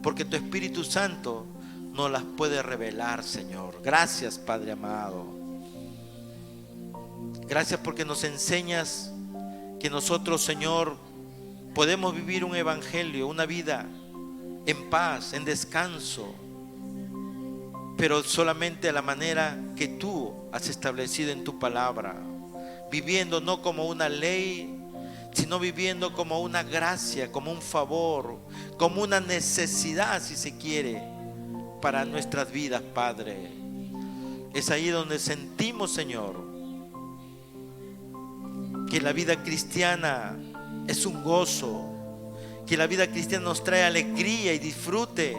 porque tu Espíritu Santo nos las puede revelar, Señor. Gracias, Padre amado. Gracias porque nos enseñas que nosotros, Señor, podemos vivir un evangelio, una vida en paz, en descanso, pero solamente a la manera que tú has establecido en tu palabra, viviendo no como una ley, sino viviendo como una gracia, como un favor, como una necesidad, si se quiere, para nuestras vidas, Padre. Es ahí donde sentimos, Señor, que la vida cristiana es un gozo, que la vida cristiana nos trae alegría y disfrute,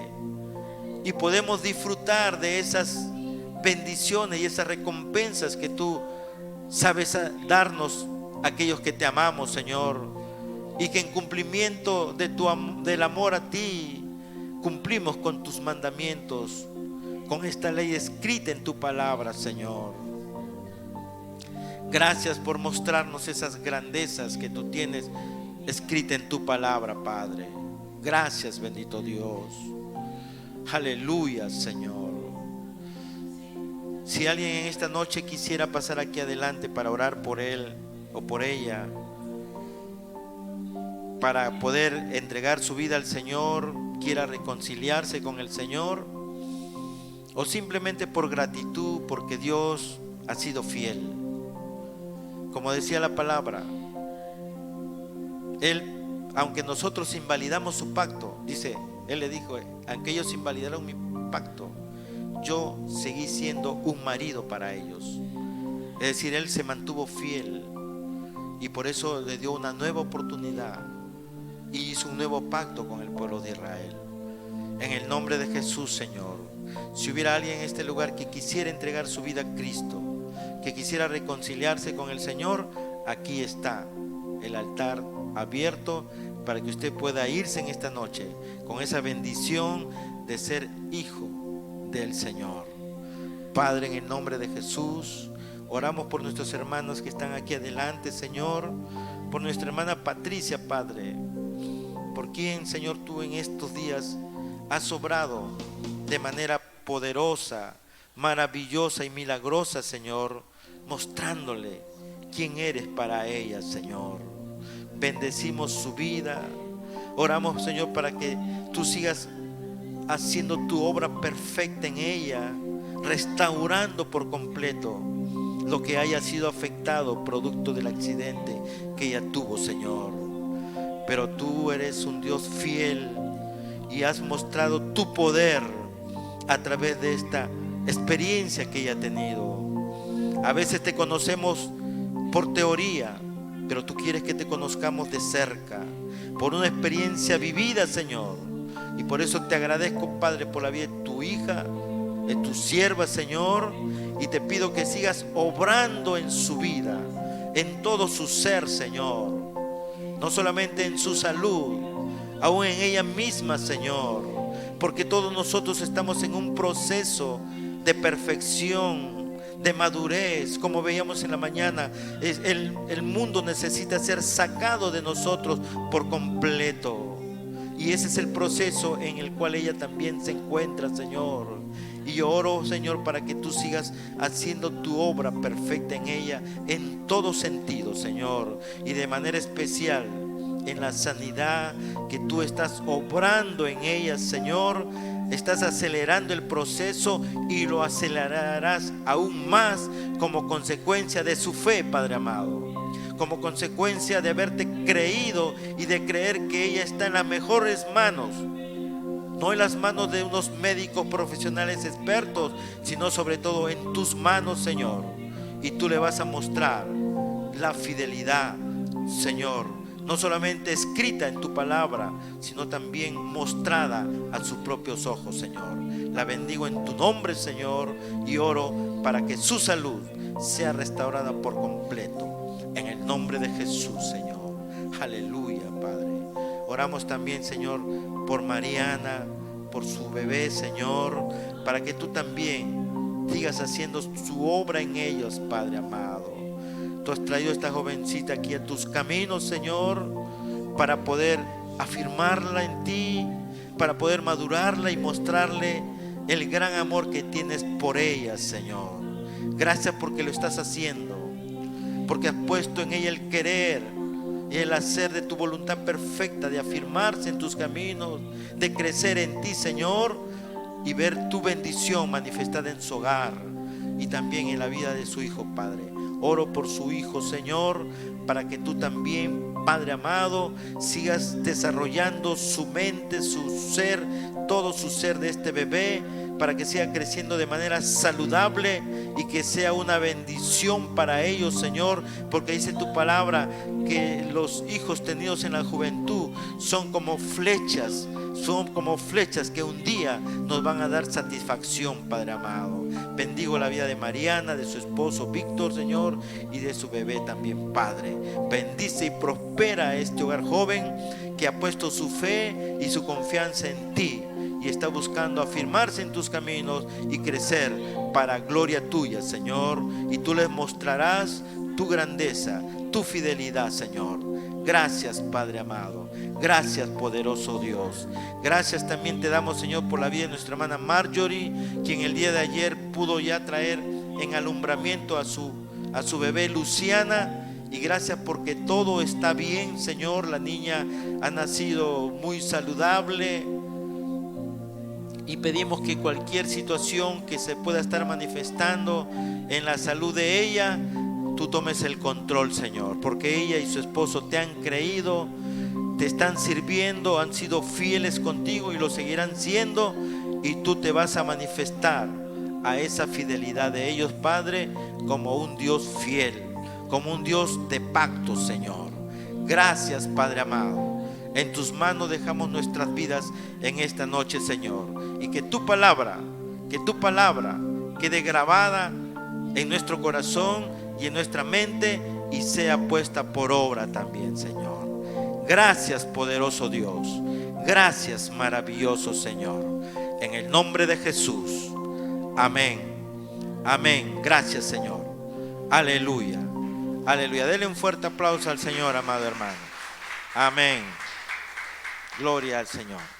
y podemos disfrutar de esas bendiciones y esas recompensas que tú sabes darnos a aquellos que te amamos, Señor, y que en cumplimiento del amor a ti cumplimos con tus mandamientos, con esta ley escrita en tu palabra, Señor. Gracias por mostrarnos esas grandezas que tú tienes escrita en tu palabra, Padre. Gracias, bendito Dios. Aleluya, Señor. Si alguien en esta noche quisiera pasar aquí adelante para orar por él o por ella, para poder entregar su vida al Señor, quiera reconciliarse con el Señor, o simplemente por gratitud, porque Dios ha sido fiel. Como decía la palabra, Él, aunque nosotros invalidamos su pacto, dice, Él le dijo: aunque ellos invalidaron mi pacto, yo seguí siendo un marido para ellos. Es decir, Él se mantuvo fiel y por eso le dio una nueva oportunidad y hizo un nuevo pacto con el pueblo de Israel. En el nombre de Jesús, Señor, si hubiera alguien en este lugar que quisiera entregar su vida a Cristo, que quisiera reconciliarse con el Señor, aquí está el altar abierto para que usted pueda irse en esta noche con esa bendición de ser hijo del Señor. Padre, en el nombre de Jesús, oramos por nuestros hermanos que están aquí adelante, Señor, por nuestra hermana Patricia, Padre, por quien, Señor, tú en estos días has obrado de manera poderosa, maravillosa y milagrosa, Señor, mostrándole quién eres para ella, Señor. Bendecimos su vida. Oramos, Señor, para que tú sigas haciendo tu obra perfecta en ella, restaurando por completo lo que haya sido afectado producto del accidente que ella tuvo, Señor. Pero tú eres un Dios fiel y has mostrado tu poder a través de esta experiencia que ella ha tenido. A veces te conocemos por teoría, pero tú quieres que te conozcamos de cerca, por una experiencia vivida, Señor. Y por eso te agradezco, Padre, por la vida de tu hija, de tu sierva, Señor. Y te pido que sigas obrando en su vida, en todo su ser, Señor. No solamente en su salud, aún en ella misma, Señor. Porque todos nosotros estamos en un proceso de perfección, de madurez. Como veíamos en la mañana, el mundo necesita ser sacado de nosotros por completo. Y ese es el proceso en el cual ella también se encuentra, Señor. Y yo oro, Señor, para que tú sigas haciendo tu obra perfecta en ella, en todo sentido, Señor. Y de manera especial en la sanidad que tú estás obrando en ella, Señor. Estás acelerando el proceso y lo acelerarás aún más como consecuencia de su fe, Padre amado. Como consecuencia de haberte creído y de creer que ella está en las mejores manos. No en las manos de unos médicos profesionales expertos, sino sobre todo en tus manos, Señor. Y tú le vas a mostrar la fidelidad, Señor, no solamente escrita en tu palabra, sino también mostrada a sus propios ojos, Señor. La bendigo en tu nombre, Señor, y oro para que su salud sea restaurada por completo. En el nombre de Jesús, Señor. Aleluya, Padre. Oramos también, Señor, por Mariana, por su bebé, Señor, para que tú también sigas haciendo su obra en ellos, Padre amado. Tú has traído a esta jovencita aquí a tus caminos, Señor, para poder afirmarla en ti, para poder madurarla y mostrarle el gran amor que tienes por ella, Señor. Gracias porque lo estás haciendo, porque has puesto en ella el querer y el hacer de tu voluntad perfecta, de afirmarse en tus caminos, de crecer en ti, Señor, y ver tu bendición manifestada en su hogar y también en la vida de su hijo, Padre. Oro por su hijo, Señor, para que tú también, Padre amado, sigas desarrollando su mente, su ser, todo su ser de este bebé, para que siga creciendo de manera saludable y que sea una bendición para ellos, Señor, porque dice tu palabra que los hijos tenidos en la juventud son como flechas que un día nos van a dar satisfacción, Padre amado. Bendigo la vida de Mariana, de su esposo Víctor, Señor, y de su bebé también, Padre. Bendice y prospera a este hogar joven que ha puesto su fe y su confianza en ti y está buscando afirmarse en tus caminos y crecer para gloria tuya, Señor. Y tú les mostrarás tu grandeza, tu fidelidad, Señor. Gracias, Padre amado. Gracias, poderoso Dios. Gracias también te damos, Señor, por la vida de nuestra hermana Marjorie, quien el día de ayer pudo ya traer en alumbramiento a su bebé Luciana. Y gracias porque todo está bien, Señor. La niña ha nacido muy saludable. Y pedimos que cualquier situación que se pueda estar manifestando en la salud de ella, tú tomes el control, Señor, porque ella y su esposo te han creído, te están sirviendo, han sido fieles contigo y lo seguirán siendo, y tú te vas a manifestar a esa fidelidad de ellos, Padre, como un Dios fiel, como un Dios de pacto, Señor. Gracias, Padre amado. En tus manos dejamos nuestras vidas en esta noche, Señor, y que tu palabra quede grabada en nuestro corazón y en nuestra mente y sea puesta por obra también, Señor. Gracias, poderoso Dios. Gracias, maravilloso Señor. En el nombre de Jesús. Amén. Amén. Gracias, Señor. Aleluya. Aleluya. Dele un fuerte aplauso al Señor, amado hermano. Amén. Gloria al Señor.